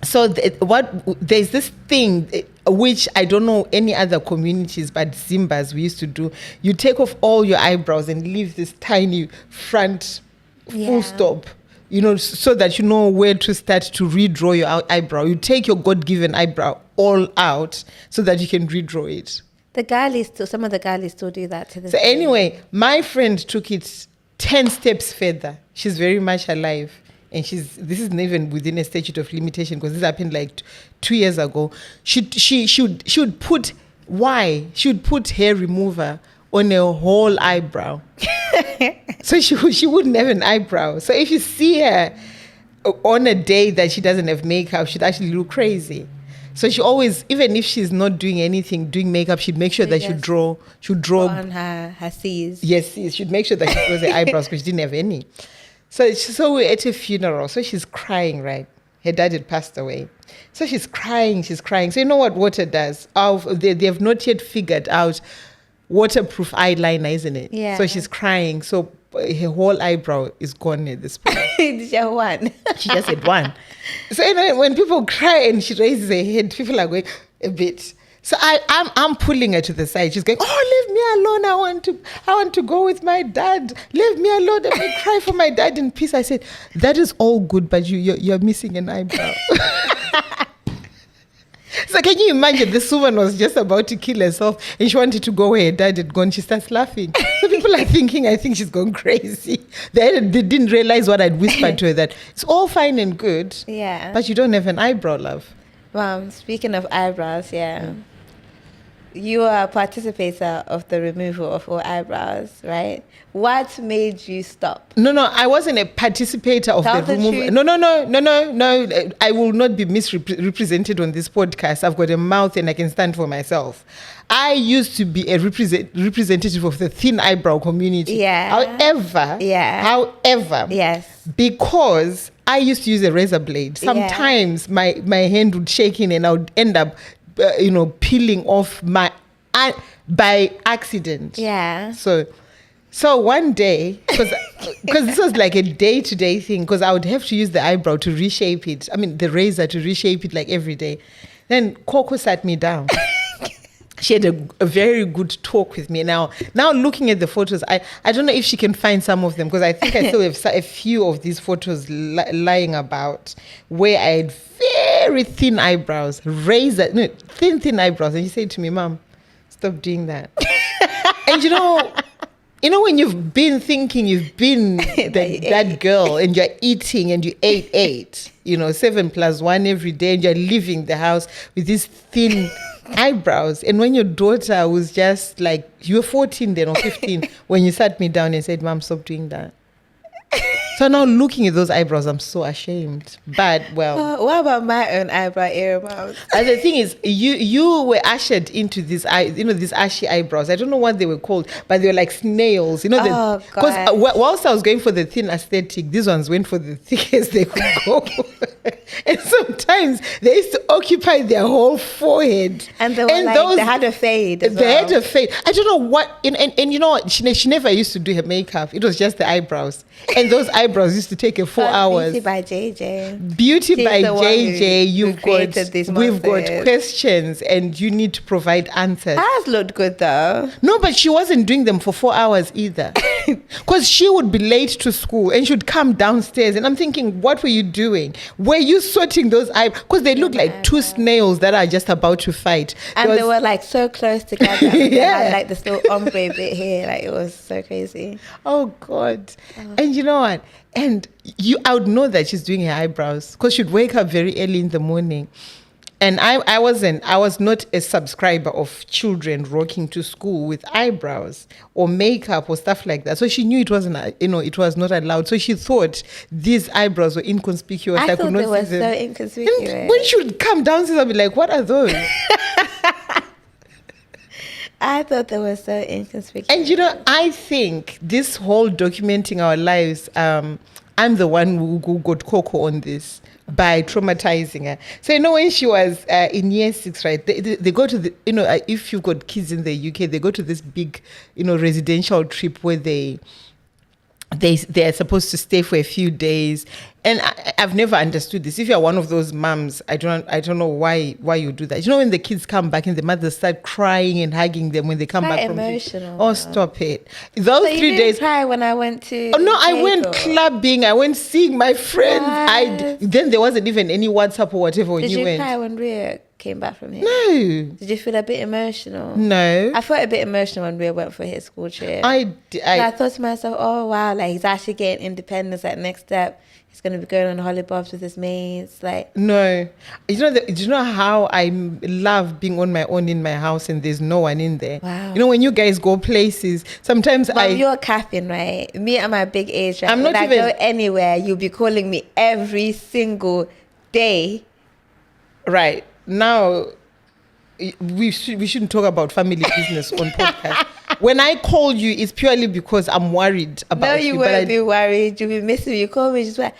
Speaker 2: so there's this thing which I don't know any other communities, but Zimbas we used to do. You take off all your eyebrows and leave this tiny front full stop, so that you know where to start to redraw your eyebrow. You take your God-given eyebrow all out so that you can redraw it.
Speaker 1: Some of the girlies still do that to this
Speaker 2: So
Speaker 1: day.
Speaker 2: anyway, my friend took it 10 steps further. She's very much alive. And this isn't even within a statute of limitation, because this happened like 2 years ago. She would put hair remover on a whole eyebrow. So she wouldn't have an eyebrow. So if you see her on a day that she doesn't have makeup, she'd actually look crazy. So she always, even if she's not doing anything, doing makeup, she'd make sure that she'd draw
Speaker 1: on her C's.
Speaker 2: Yes, she'd make sure that she draws her eyebrows, because she didn't have any. So we're at a funeral. So she's crying, right? Her dad had passed away. So she's crying. So you know what water does? They have not yet figured out waterproof eyeliner, isn't it?
Speaker 1: Yeah.
Speaker 2: So she's crying. So her whole eyebrow is gone at this point.
Speaker 1: Did she have one?
Speaker 2: She just had one. So when people cry and she raises her head, people are going a bit. So I'm pulling her to the side. She's going, oh, leave me alone. I want to go with my dad. Leave me alone. Let me cry for my dad in peace. I said, that is all good, but you're missing an eyebrow. So can you imagine, this woman was just about to kill herself and she wanted to go where her dad had gone. She starts laughing. So people are thinking, I think she's gone crazy. They didn't realize what I'd whispered to her, that it's all fine and good,
Speaker 1: Yeah.
Speaker 2: but you don't have an eyebrow, love.
Speaker 1: Well, speaking of eyebrows, you are a participator of the removal of all eyebrows, right? What made you stop?
Speaker 2: No, I wasn't a participator of
Speaker 1: Tell
Speaker 2: the
Speaker 1: the
Speaker 2: removal.
Speaker 1: truth.
Speaker 2: No. I will not be misrepresented on this podcast. I've got a mouth and I can stand for myself. I used to be a representative of the thin eyebrow community.
Speaker 1: Yeah.
Speaker 2: However,
Speaker 1: Yes.
Speaker 2: because I used to use a razor blade, sometimes my hand would shake in and I would end up peeling off my by accident.
Speaker 1: Yeah.
Speaker 2: So one day, because this was like a day-to-day thing, because I would have to use the eyebrow to reshape it. I mean, the razor to reshape it like every day. Then Coco sat me down. She had a very good talk with me. Now looking at the photos, I don't know if she can find some of them, because I think I still have a few of these photos lying about where I had very thin eyebrows, thin eyebrows. And she said to me, Mom, stop doing that. And you know when you've been thinking you've been that girl and you're eating and you ate 7 + 1 every day, and you're leaving the house with these thin eyebrows. And when your daughter was just like, you were 14 then or 15 when you sat me down and said, Mom, stop doing that. So now looking at those eyebrows, I'm so ashamed. But
Speaker 1: what about my own eyebrow earribs?
Speaker 2: The thing is, you were ushered into these these ashy eyebrows. I don't know what they were called, but they were like snails. Because whilst I was going for the thin aesthetic, these ones went for the thickest they could go. And sometimes they used to occupy their whole forehead.
Speaker 1: And they were they had a fade as well.
Speaker 2: They had a fade. I don't know what. And you know what? She never used to do her makeup. It was just the eyebrows. And those eyebrows used to take her 4 hours.
Speaker 1: Beauty by JJ.
Speaker 2: Beauty by JJ. We've got
Speaker 1: monsters.
Speaker 2: questions and you need to provide answers.
Speaker 1: Ours looked good though.
Speaker 2: No, but she wasn't doing them for 4 hours either. Because she would be late to school and she would come downstairs and I'm thinking, what were you doing? Were you sorting those eyebrows? Because they look like two snails that are just about to fight.
Speaker 1: And they were like so close together. They had like this little ombre bit here. Like it was so crazy.
Speaker 2: Oh God. And you know what? And I would know that she's doing her eyebrows because she'd wake up very early in the morning. And I was not a subscriber of children rocking to school with eyebrows or makeup or stuff like that. So she knew it wasn't, it was not allowed. So she thought these eyebrows were inconspicuous.
Speaker 1: I thought they were so inconspicuous.
Speaker 2: And when she would come downstairs, I'd be like, what are those?
Speaker 1: I thought they were so inconspicuous.
Speaker 2: And I think this whole documenting our lives, I'm the one who got Coco on this by traumatizing her. So when she was in year 6, right, they go to the, if you've got kids in the UK, they go to this big, residential trip where they are supposed to stay for a few days. And I've never understood this. If you're one of those moms, I don't know why you do that. When the kids come back and the mothers start crying and hugging them when they come back from
Speaker 1: emotional.
Speaker 2: Oh, stop it! Those
Speaker 1: so
Speaker 2: 3
Speaker 1: you
Speaker 2: days.
Speaker 1: Cry when I went to.
Speaker 2: Oh no, I went clubbing. I went seeing my friends. Then there wasn't even any WhatsApp or whatever when you went.
Speaker 1: Did you cry when Ria came back from here?
Speaker 2: No.
Speaker 1: Did you feel a bit emotional?
Speaker 2: No.
Speaker 1: I felt a bit emotional when Ria went for his school trip.
Speaker 2: I
Speaker 1: thought to myself, oh wow, like he's actually getting independence. Like next step, he's going to be going on hollybobs with his mates. Like
Speaker 2: no, do you know how I love being on my own in my house and there's no one in there.
Speaker 1: Wow.
Speaker 2: When you guys go places, sometimes
Speaker 1: you're capping, right? Me at my big age, right?
Speaker 2: I'm not
Speaker 1: when
Speaker 2: even.
Speaker 1: I go anywhere, you'll be calling me every single day.
Speaker 2: Right now, we shouldn't talk about family business on podcast. When I call you, it's purely because I'm worried about you.
Speaker 1: No, you won't be worried. You'll be missing me. You call me, just like,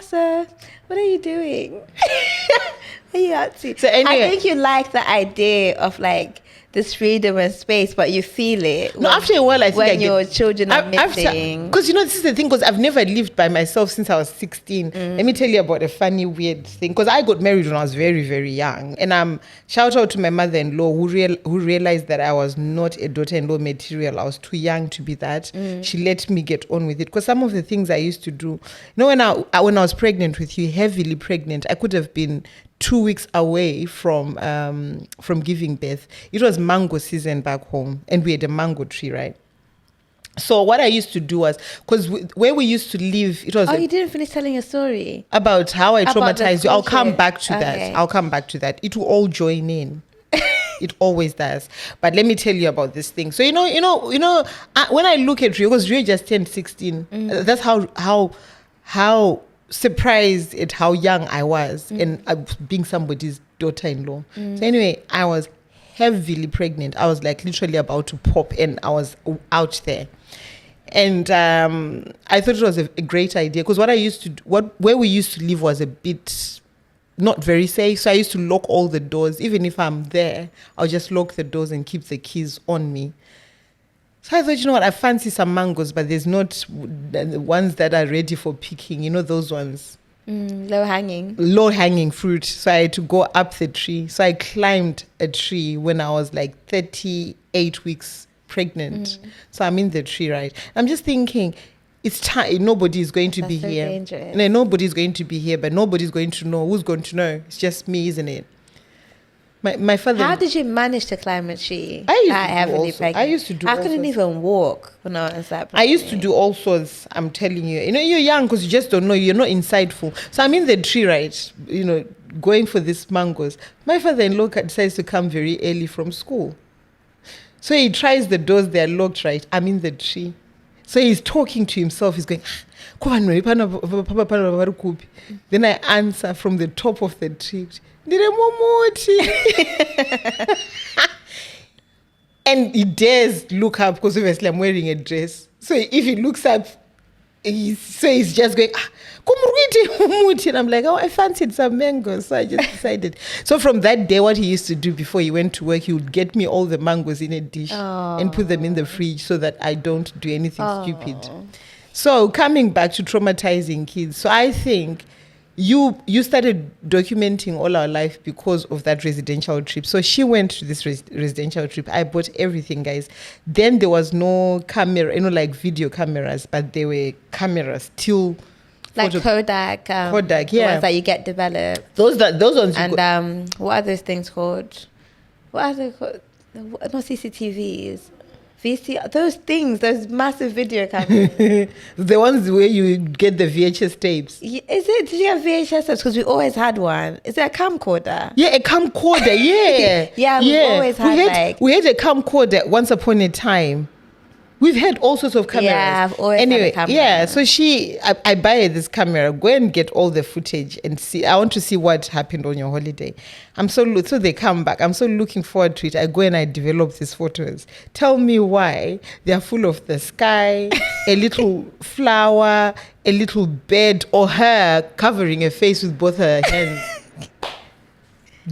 Speaker 1: sir, what are you doing? What are you up to?
Speaker 2: So anyway,
Speaker 1: I think you like the idea of like this freedom and space, but you feel it.
Speaker 2: No, after a while, I think
Speaker 1: when your children are missing.
Speaker 2: Because this is the thing. Because I've never lived by myself since I was 16. Let me tell you about a funny, weird thing. Because I got married when I was very, very young, and shout out to my mother-in-law who realized that I was not a daughter-in-law material. I was too young to be that. She let me get on with it. Because some of the things I used to do, when I was pregnant with you, heavily pregnant, I could have been 2 weeks away from giving birth. It was mango season back home, and we had a mango tree, right? So what I used to do was, because where we used to live, it was...
Speaker 1: Oh, you didn't finish telling a story?
Speaker 2: About how I traumatized you. I'll come back to
Speaker 1: Okay.
Speaker 2: that. I'll come back to that. It will all join in. It always does. But let me tell you about this thing. So, when I look at Rio, because Rio just turned 16, that's how surprised at how young I was and being somebody's daughter-in-law. So anyway, I was heavily pregnant. I was like literally about to pop, and I was out there. And I thought it was a great idea, because where we used to live was a bit not very safe. So I used to lock all the doors. Even if I'm there, I'll just lock the doors and keep the keys on me. So I thought, I fancy some mangoes, but there's not the ones that are ready for picking. Those ones. Low-hanging fruit. So I had to go up the tree. So I climbed a tree when I was like 38 weeks pregnant. So I'm in the tree, right? I'm just thinking, it's time. Nobody is going to be here.
Speaker 1: Dangerous.
Speaker 2: No, nobody's going to be here, but nobody's going to know. Who's going to know? It's just me, isn't it? My father.
Speaker 1: How did you manage to climb a tree?
Speaker 2: I used to do.
Speaker 1: I couldn't even walk when I was that pregnant.
Speaker 2: I used to do all sorts. I'm telling you. You're young because you just don't know. You're not insightful. So I'm in the tree, right? Going for these mangoes. My father-in-law decides to come very early from school. So he tries the doors. They're locked, right? I'm in the tree. So he's talking to himself. He's going, then I answer from the top of the tree. And he dares look up, because obviously I'm wearing a dress. So if he looks up, he's just going, and I'm like, I fancied some mangoes. So I just decided. So from that day, what he used to do before he went to work, he would get me all the mangoes in a dish and put them in the fridge so that I don't do anything stupid. So coming back to traumatizing kids. So I think you started documenting all our life because of that residential trip. So she went to this residential trip. I bought everything, guys. Then there was no camera, like video cameras, but there were cameras still.
Speaker 1: Like Kodak.
Speaker 2: Kodak,
Speaker 1: the ones that you get developed.
Speaker 2: Those ones.
Speaker 1: And what are those things called? What are they called? Not CCTVs. Those massive video cameras.
Speaker 2: The ones where you get the VHS tapes.
Speaker 1: Is it? Did you have VHS tapes? Because we always had one. Is it a camcorder?
Speaker 2: Yeah, a camcorder. Yeah.
Speaker 1: Yeah, we always had
Speaker 2: we had a camcorder once upon a time. We've had all sorts of cameras.
Speaker 1: Yeah, I've always had a camera.
Speaker 2: Yeah, so I buy her this camera. Go and get all the footage and see. I want to see what happened on your holiday. So they come back. I'm so looking forward to it. I go and I develop these photos. Tell me why they are full of the sky, a little flower, a little bird, or her covering her face with both her hands.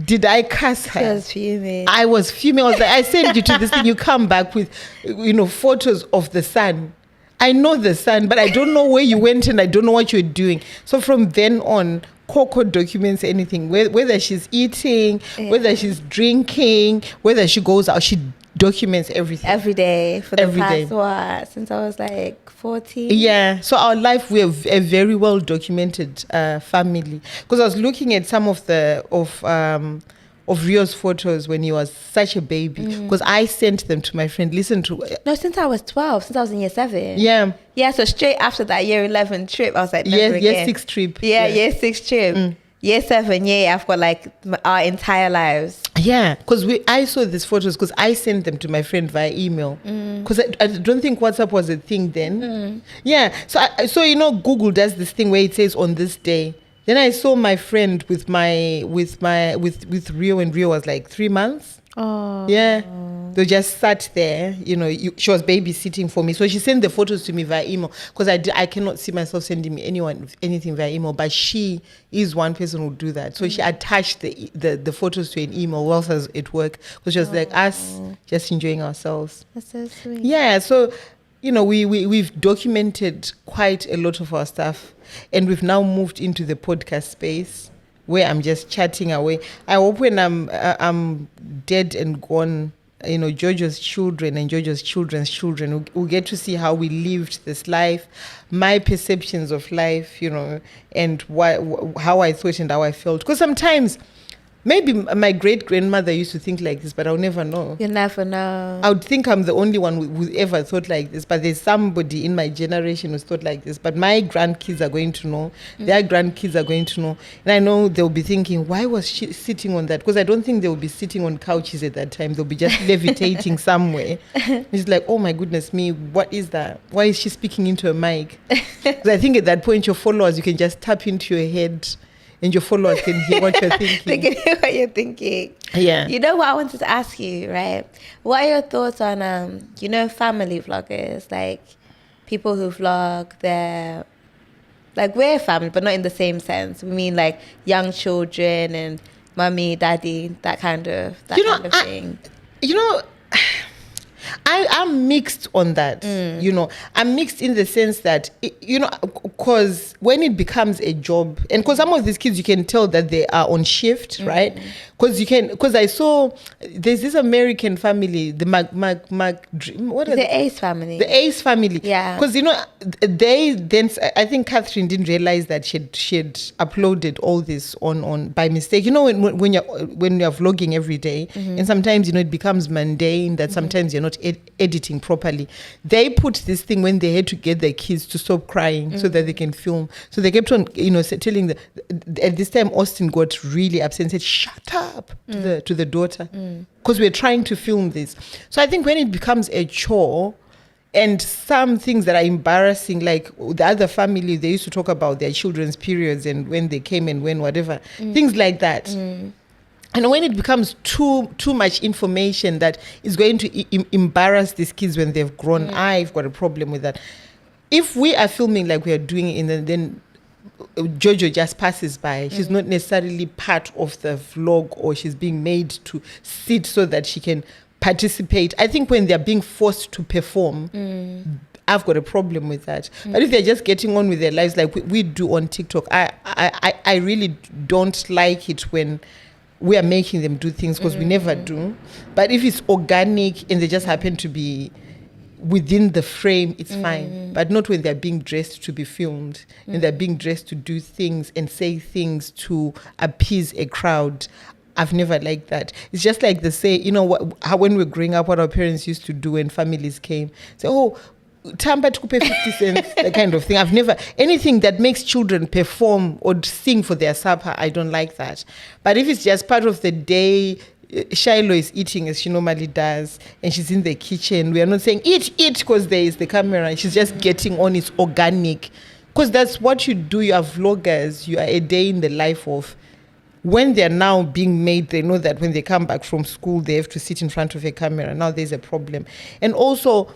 Speaker 2: Did I curse her?
Speaker 1: She was fuming.
Speaker 2: I was fuming. I was like, I sent you to this thing. You come back with, photos of the sun. I know the sun, but I don't know where you went and I don't know what you're doing. So from then on, Coco documents anything, whether she's eating, whether she's drinking, whether she goes out, she documents everything.
Speaker 1: Every day for the past, since I was like 14.
Speaker 2: Yeah, so our life, we're a very well documented family. Because I was looking at some of Rio's photos when he was such a baby. Because I sent them to my friend. No,
Speaker 1: since I was 12, since I was in year 7.
Speaker 2: Yeah.
Speaker 1: Yeah, so straight after that year 11 trip, I was like, never again.
Speaker 2: Year 6 trip.
Speaker 1: Yeah, year 6 trip. Year 7, I've got like our entire lives.
Speaker 2: Yeah, because I saw these photos because I sent them to my friend via email. Because I don't think WhatsApp was a thing then. Yeah, so Google does this thing where it says on this day. Then I saw my friend with Rio, and Rio was like 3 months.
Speaker 1: Oh.
Speaker 2: Yeah. They just sat there, she was babysitting for me. So she sent the photos to me via email because I cannot see myself sending me anything via email. But she is one person who would do that. So she attached the photos to an email whilst I was at work because she was like us just enjoying ourselves.
Speaker 1: That's so sweet.
Speaker 2: Yeah, so we've documented quite a lot of our stuff, and we've now moved into the podcast space where I'm just chatting away. I hope when I'm dead and gone, Jojo's children and Jojo's children's children will get to see how we lived this life, my perceptions of life, and how I thought and how I felt. Because sometimes maybe my great-grandmother used to think like this, but I'll never know.
Speaker 1: You'll never know.
Speaker 2: I would think I'm the only one who ever thought like this, but there's somebody in my generation who's thought like this. But my grandkids are going to know. Their grandkids are going to know. And I know they'll be thinking, why was she sitting on that? Because I don't think they'll be sitting on couches at that time. They'll be just levitating somewhere. It's like, oh my goodness me, what is that? Why is she speaking into a mic? Because I think at that point, your followers, you can just tap into your head and your followers can hear what you're thinking.
Speaker 1: They can hear what you're thinking.
Speaker 2: Yeah.
Speaker 1: You know what I wanted to ask you, right? What are your thoughts on, family vloggers? Like, people who vlog their... Like, we're family, but not in the same sense. We mean, like, young children and mummy, daddy, that kind of thing.
Speaker 2: I'm mixed on that. I'm mixed in the sense that, because when it becomes a job, and because some of these kids, you can tell that they are on shift, right? Because I saw, there's this American family, the
Speaker 1: The Ace family.
Speaker 2: The Ace family.
Speaker 1: Yeah.
Speaker 2: Because, I think Catherine didn't realize that she'd uploaded all this on by mistake. When you're vlogging every day, and sometimes, it becomes mundane, that sometimes you're not editing properly. They put this thing when they had to get their kids to stop crying so that they can film. So they kept on, telling at this time, Austin got really upset and said, shut up to the daughter. Because we're trying to film this. So I think when it becomes a chore, and some things that are embarrassing, like the other family, they used to talk about their children's periods and when they came and when whatever, things like that. And when it becomes too much information that is going to embarrass these kids when they've grown, I've got a problem with that. If we are filming like we are doing it, and then Jojo just passes by, she's not necessarily part of the vlog, or she's being made to sit so that she can participate. I think when they're being forced to perform, I've got a problem with that. But if they're just getting on with their lives like we do on TikTok, I really don't like it when we are making them do things, because we never do. But if it's organic and they just happen to be within the frame, it's fine. But not when they're being dressed to be filmed and they're being dressed to do things and say things to appease a crowd. I've never liked that. It's just like how when we were growing up, what our parents used to do when families came. Say, oh, Tamba to pay 50 cents, that kind of thing. I've never, anything that makes children perform or sing for their supper, I don't like that. But if it's just part of the day, Shiloh is eating as she normally does, and she's in the kitchen, we are not saying, eat, because there is the camera, and she's just getting on, it's organic. Because that's what you do. You are vloggers. You are a day in the life of. When they're now being made, they know that when they come back from school, they have to sit in front of a camera. Now there's a problem. And also,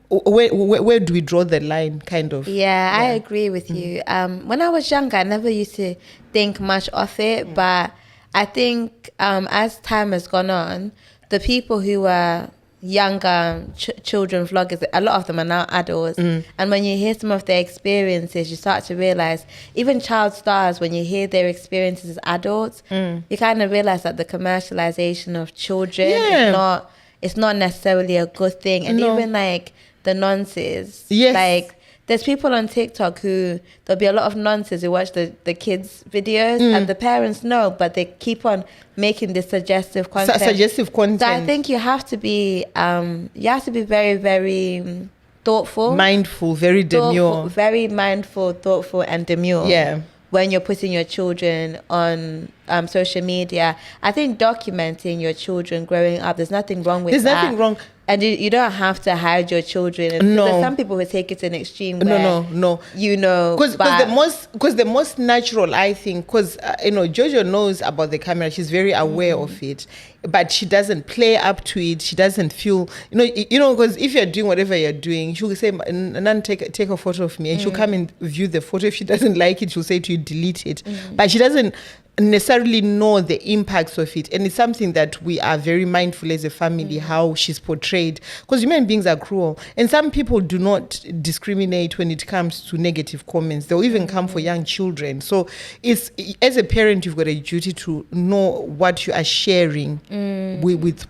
Speaker 2: where do we draw the line, kind of?
Speaker 1: Yeah, I agree with you. When I was younger, I never used to think much of it. But I think as time has gone on, the people who were younger children vloggers, a lot of them are now adults, and when you hear some of their experiences, you start to realize, even child stars, when you hear their experiences as adults, you kind of realize that the commercialization of children is not necessarily a good thing. And even like the nonsense, like there's people on TikTok who, there'll be a lot of nonsense who watch the kids' videos and the parents know, but they keep on making this suggestive content.
Speaker 2: So
Speaker 1: I think you have to be very, very thoughtful.
Speaker 2: Mindful, very demure.
Speaker 1: Very mindful, thoughtful, and demure.
Speaker 2: Yeah.
Speaker 1: When you're putting your children on social media. I think documenting your children growing up, there's nothing wrong with that.
Speaker 2: There's nothing wrong.
Speaker 1: And you don't have to hide your children. And
Speaker 2: No.
Speaker 1: There's some people who take it to an extreme.
Speaker 2: No. Because the most natural, I think, because Jojo knows about the camera. She's very aware of it, but she doesn't play up to it. She doesn't feel, because if you're doing whatever you're doing, she'll say, "Nan, take a photo of me," and she'll come and view the photo. If she doesn't like it, she'll say to you, "Delete it." But she doesn't necessarily know the impacts of it, and it's something that we are very mindful as a family how she's portrayed, because human beings are cruel, and some people do not discriminate when it comes to negative comments. They'll even come for young children. So it's, as a parent, you've got a duty to know what you are sharing with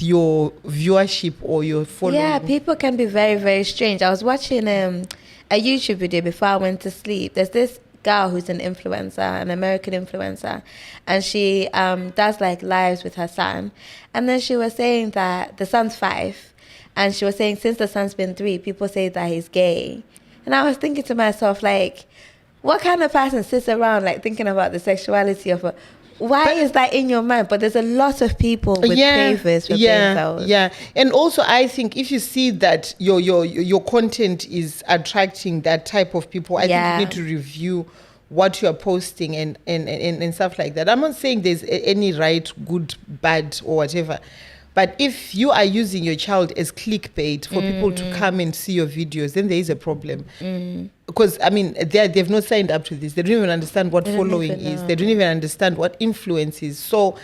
Speaker 2: your viewership or your following.
Speaker 1: Yeah, people can be very, very strange. I was watching a YouTube video before I went to sleep. There's this girl who's an influencer, an American influencer, and she does like lives with her son. And then she was saying that the son's 5, and she was saying since the son's been 3, people say that he's gay. And I was thinking to myself, like, what kind of person sits around like thinking about the sexuality of why is that in your mind? But there's a lot of people with cravers for brain cells.
Speaker 2: Yeah. And also, I think if you see that your content is attracting that type of people, I think you need to review what you're posting and stuff like that. I'm not saying there's any right, good, bad, or whatever. But if you are using your child as clickbait for people to come and see your videos, then there is a problem. Because, I mean, they've not signed up to this. They don't even understand what following is. They don't even understand what influence is. So,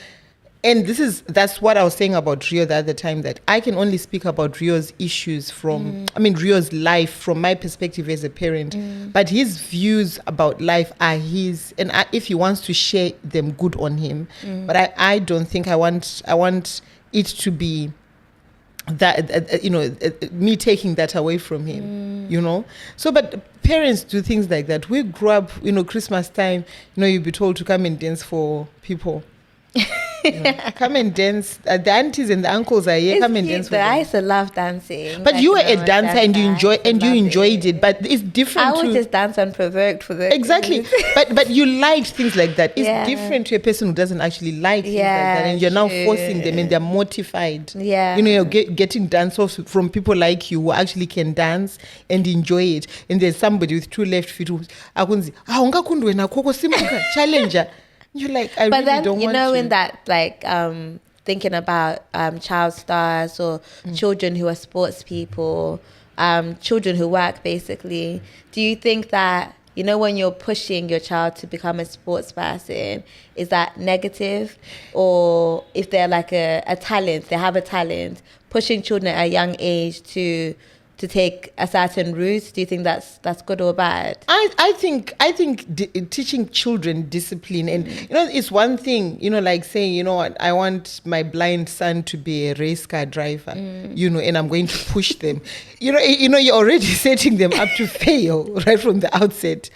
Speaker 2: and that's what I was saying about Rio the other time, that I can only speak about Rio's issues Rio's life from my perspective as a parent. But his views about life are his. And if he wants to share them, good on him. But I don't think I want it to be that me taking that away from him, So, but parents do things like that. We grew up, Christmas time, you'd be told to come and dance for people. Come and dance. The aunties and the uncles are here. Come and dance for them.
Speaker 1: I used to love dancing.
Speaker 2: But you were a dancer and you enjoyed it. But it's different.
Speaker 1: I would just dance unprovoked for the
Speaker 2: exactly. but you liked things like that. It's different to a person who doesn't actually like things like that, and you're now forcing them, and they're mortified.
Speaker 1: Yeah,
Speaker 2: you're getting dance offs from people like you who actually can dance and enjoy it. And there's somebody with 2 left feet who's challenger. You're like, I really don't want to.
Speaker 1: But then, in that, like, thinking about child stars or children who are sports people, children who work, basically, do you think that, when you're pushing your child to become a sports person, is that negative? Or if they're like a talent, they have a talent, pushing children at a young age to take a certain route, do you think that's good or bad?
Speaker 2: I think teaching children discipline, and it's one thing, like saying, I want my blind son to be a race car driver, and I'm going to push them. You're already setting them up to fail right from the outset.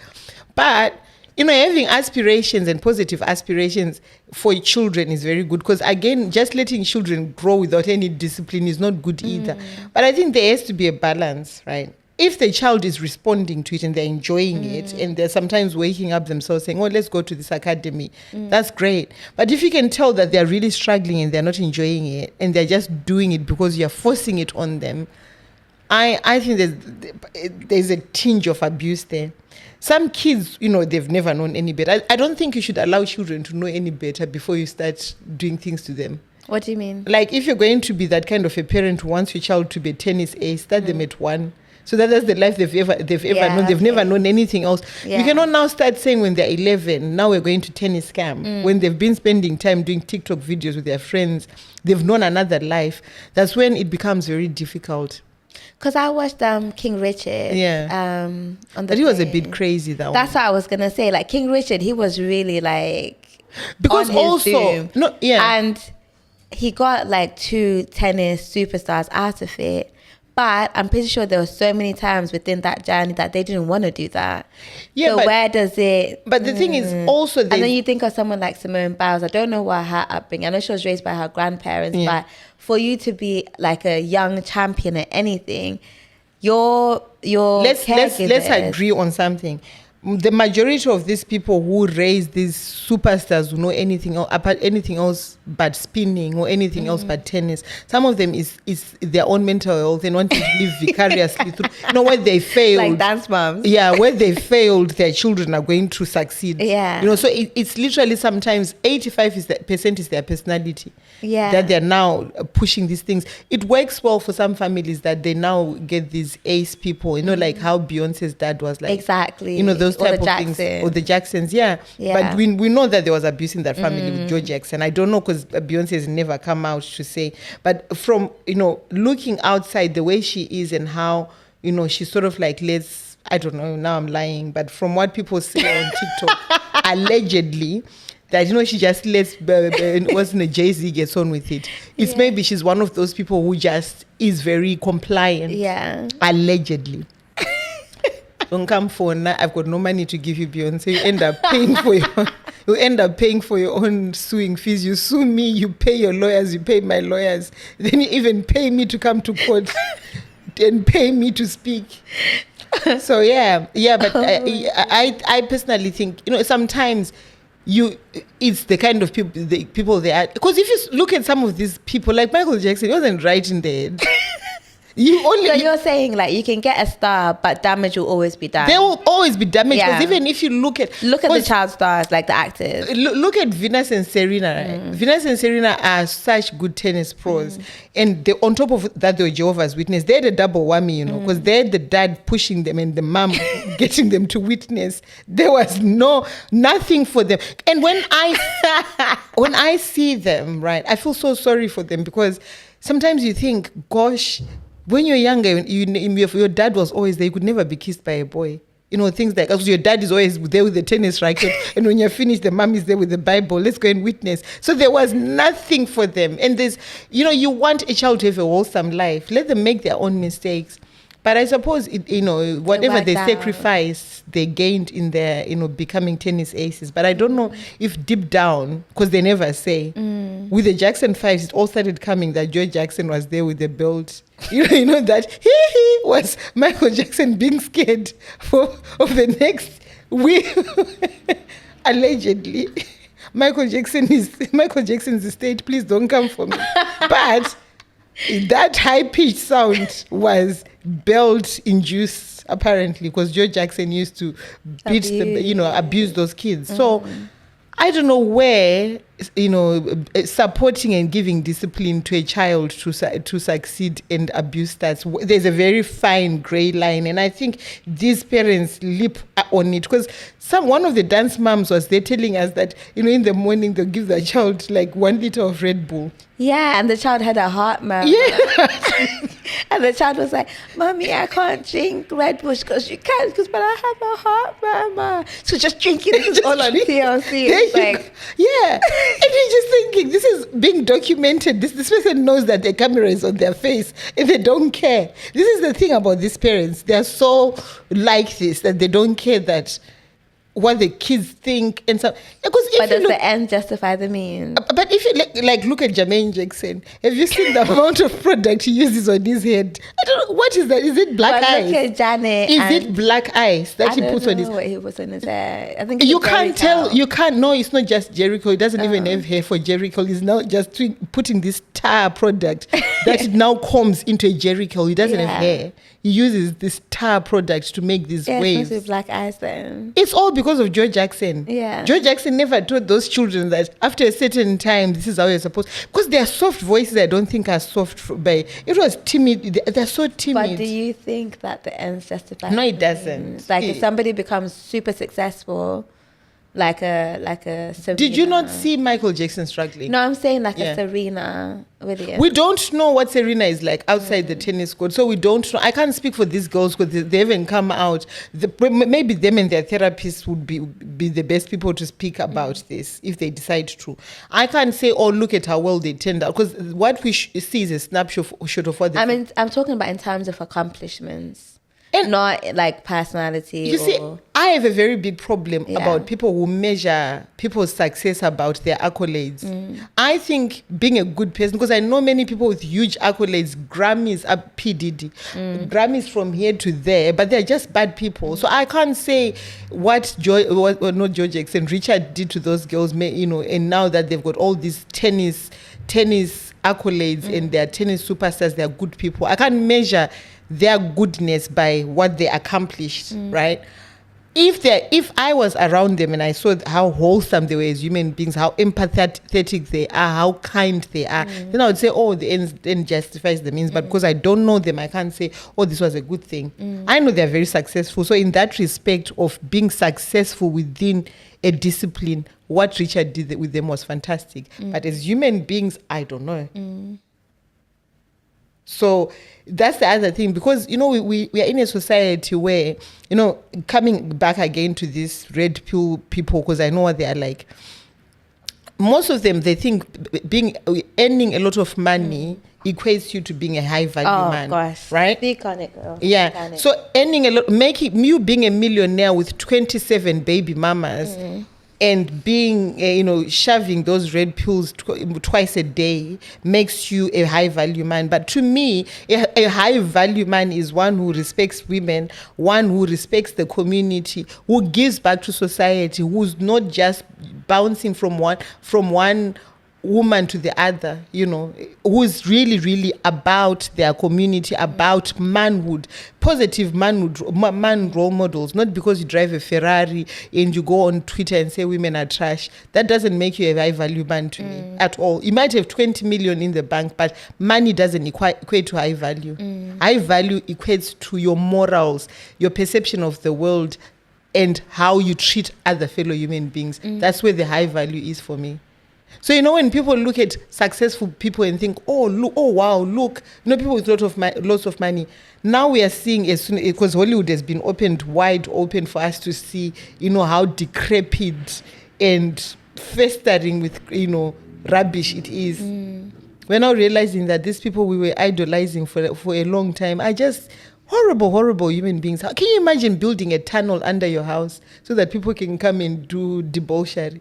Speaker 2: But having aspirations and positive aspirations for children is very good, because, again, just letting children grow without any discipline is not good either. But I think there has to be a balance, right? If the child is responding to it and they're enjoying it, and they're sometimes waking up themselves saying, oh, let's go to this academy, that's great. But if you can tell that they're really struggling and they're not enjoying it, and they're just doing it because you're forcing it on them, I think there's a tinge of abuse there. Some kids, they've never known any better. I don't think you should allow children to know any better before you start doing things to them.
Speaker 1: What do you mean?
Speaker 2: Like, if you're going to be that kind of a parent who wants your child to be a tennis ace, start them at 1. So that's the life they've ever known. They've never known anything else. Yeah. You cannot now start saying when they're 11, now we're going to tennis camp. When they've been spending time doing TikTok videos with their friends, they've known another life. That's when it becomes very difficult.
Speaker 1: Because I watched King Richard.
Speaker 2: Yeah.
Speaker 1: But
Speaker 2: he was a bit crazy, that one.
Speaker 1: That's what I was going to say. Like, King Richard, he was really like...
Speaker 2: Because also...
Speaker 1: Zoom. And he got like 2 tennis superstars out of it. But I'm pretty sure there were so many times within that journey that they didn't want to do that. Yeah, so where does it...
Speaker 2: But the thing is also...
Speaker 1: And then you think of someone like Simone Biles. I don't know what her upbringing... I know she was raised by her grandparents, but for you to be like a young champion at anything, your
Speaker 2: let's agree on something. the majority of these people who raise these superstars who know anything else but spinning or anything else but tennis, some of them is their own mental health and want to live vicariously through, where they failed,
Speaker 1: like dance moms.
Speaker 2: Yeah, where they failed, their children are going to succeed.
Speaker 1: Yeah,
Speaker 2: so it's literally sometimes 85% is their personality.
Speaker 1: Yeah,
Speaker 2: that they're now pushing these things. It works well for some families that they now get these ace people, like how Beyonce's dad was like.
Speaker 1: Exactly.
Speaker 2: Those type of things. Or the Jacksons, yeah. But we know that there was abuse in that family with Joe Jackson. I don't know because Beyonce has never come out to say. But from, looking outside the way she is and how, she sort of like I don't know, now I'm lying, but from what people say on TikTok, allegedly, that, she just wasn't a Jay-Z gets on with it. It's maybe she's one of those people who just is very compliant.
Speaker 1: Yeah.
Speaker 2: Allegedly. Don't come for I've got no money to give you, Beyonce. You end up paying for your own suing fees. You sue me, you pay your lawyers, you pay my lawyers. Then you even pay me to come to court and pay me to speak. So but I personally think, sometimes it's the kind of people they are. Because if you look at some of these people, like Michael Jackson, he wasn't right in the head.
Speaker 1: You're saying like you can get a star, but damage will always be done.
Speaker 2: There will always be damage. Because even if you look at
Speaker 1: the child stars, like the actors.
Speaker 2: Look at Venus and Serena. Right? Venus and Serena are such good tennis pros, and on top of that, they were Jehovah's Witness. They had a double whammy, because they had the dad pushing them and the mom getting them to witness. There was nothing for them. And when I see them, right, I feel so sorry for them because sometimes you think, gosh. When you're younger, if your dad was always there, you could never be kissed by a boy. Things like, also your dad is always there with the tennis racket, and when you're finished, the mom is there with the Bible. Let's go and witness. So there was nothing for them. And there's, you want a child to have a wholesome life. Let them make their own mistakes. But I suppose, whatever they sacrificed, they gained in their, becoming tennis aces. But I don't know if deep down, because they never say, with the Jackson 5s, it all started coming that Joe Jackson was there with the belt. That he was Michael Jackson being scared of the next week. Allegedly. Michael Jackson's estate, please don't come for me. But that high-pitched sound was belt-induced, apparently, because Joe Jackson used to abuse those kids. So I don't know where, supporting and giving discipline to a child to succeed and abuse starts. There's a very fine gray line, and I think these parents leap on it because one of the dance moms was there telling us that in the morning they'll give their child like 1 liter of Red Bull.
Speaker 1: Yeah, and the child had a heart murmur.
Speaker 2: Yeah.
Speaker 1: And the child was like, Mommy, I can't drink Red Bull because you can't, but I have a heart murmur. So just drinking this is all on TLC. It's like,
Speaker 2: yeah. And you're just thinking, this is being documented. This person knows that the camera is on their face and they don't care. This is the thing about these parents. They're so like this that they don't care that what the kids think and so.
Speaker 1: But does the end justify the means?
Speaker 2: But if you look at Jermaine Jackson, have you seen the amount of product he uses on his head? I don't know, what is that? Is it black ice?
Speaker 1: Look at Janet.
Speaker 2: Is it black ice that he puts on his?
Speaker 1: I don't know what he puts on his hair. I think
Speaker 2: you can't tell. You can't. No, it's not just Jericho. He doesn't even have hair for Jericho. He's now just putting this tar product that it now comes into a Jericho. He doesn't have hair. He uses this tar product to make these waves.
Speaker 1: It's black ice then.
Speaker 2: It's all because of Joe Jackson.
Speaker 1: Yeah.
Speaker 2: Joe Jackson never told those children that after a certain time, this is how you're supposed. Because their soft voices, I don't think are soft. It was timid. They're so timid.
Speaker 1: But do you think that the ends justify?
Speaker 2: No, it doesn't.
Speaker 1: Like if somebody becomes super successful, like a Serena.
Speaker 2: Did you not see Michael Jackson struggling?
Speaker 1: No, I'm saying like a Serena Williams.
Speaker 2: We don't know what Serena is like outside the tennis court, so we don't know. I can't speak for these girls because they haven't come out. Maybe them and their therapists would be the best people to speak about this if they decide to. I can't say, oh, look at how well they turned out, because what we see is a snapshot of what they...
Speaker 1: I'm talking about in terms of accomplishments.
Speaker 2: And
Speaker 1: not like personality.
Speaker 2: you see, I have a very big problem
Speaker 1: Yeah.
Speaker 2: about people who measure people's success about their accolades. I think being a good person, because I know many people with huge accolades, Grammys, P. Diddy, Grammys from here to there, but they're just bad people. So I can't say what not George X and Richard did to those girls, and now that they've got all these tennis accolades and they're tennis superstars, they're good people. I can't measure their goodness by what they accomplished, right? If I was around them and I saw how wholesome they were as human beings, how empathetic they are, how kind they are, then I would say, oh, the end justifies the means. But because I don't know them, I can't say, oh, this was a good thing. I know they're very successful. So in that respect of being successful within a discipline, what Richard did with them was fantastic. But as human beings, I don't know. So that's the other thing, because, we are in a society where, coming back again to these red pill people, because I know what they are like. Most of them, they think earning a lot of money equates you to being a high value man.
Speaker 1: Gosh.
Speaker 2: Right?
Speaker 1: Speak on it, girl.
Speaker 2: Yeah.
Speaker 1: Speak on it.
Speaker 2: So earning a lot, making you being a millionaire with 27 baby mamas. And being, shoving those red pills twice a day makes you a high value man. But to me, a high value man is one who respects women, one who respects the community, who gives back to society, who's not just bouncing from one woman to the other, who's really, really about their community, about manhood, positive manhood, man role models. Not because you drive a Ferrari and you go on Twitter and say women are trash. That doesn't make you a high value man to me at all. You might have 20 million in the bank, but money doesn't equate to high value. High value equates to your morals, your perception of the world, and how you treat other fellow human beings. That's where the high value is for me. So, when people look at successful people and think, look, people with lots of money. Now we are seeing, as soon because Hollywood has been wide open for us to see, how decrepit and festering with, rubbish it is. We're now realizing that these people we were idolizing for a long time are just horrible human beings. Can you imagine building a tunnel under your house so that people can come and do debauchery?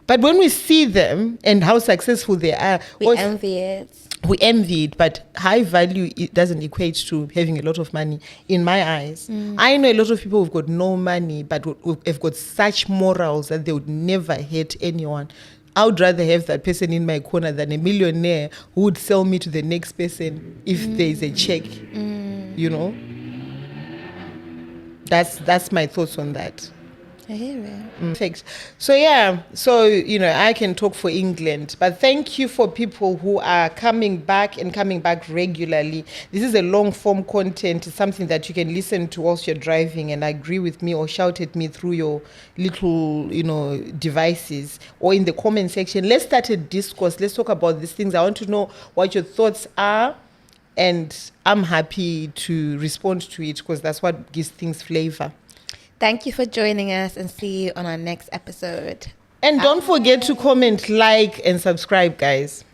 Speaker 2: But when we see them and how successful they are,
Speaker 1: we envy it.
Speaker 2: We envy it, but high value, it doesn't equate to having a lot of money in my eyes. I know a lot of people who've got no money, but have got such morals that they would never hate anyone. I would rather have that person in my corner than a millionaire who would sell me to the next person if there is a check. That's my thoughts on that.
Speaker 1: I hear it.
Speaker 2: Perfect. So I can talk for England, but thank you for people who are coming back regularly. This is a long form content. It's something that you can listen to whilst you're driving and agree with me or shout at me through your little, devices or in the comment section. Let's start a discourse. Let's talk about these things. I want to know what your thoughts are, and I'm happy to respond to it because that's what gives things flavor.
Speaker 1: Thank you for joining us, and see you on our next episode.
Speaker 2: And don't forget to comment, like, and subscribe, guys.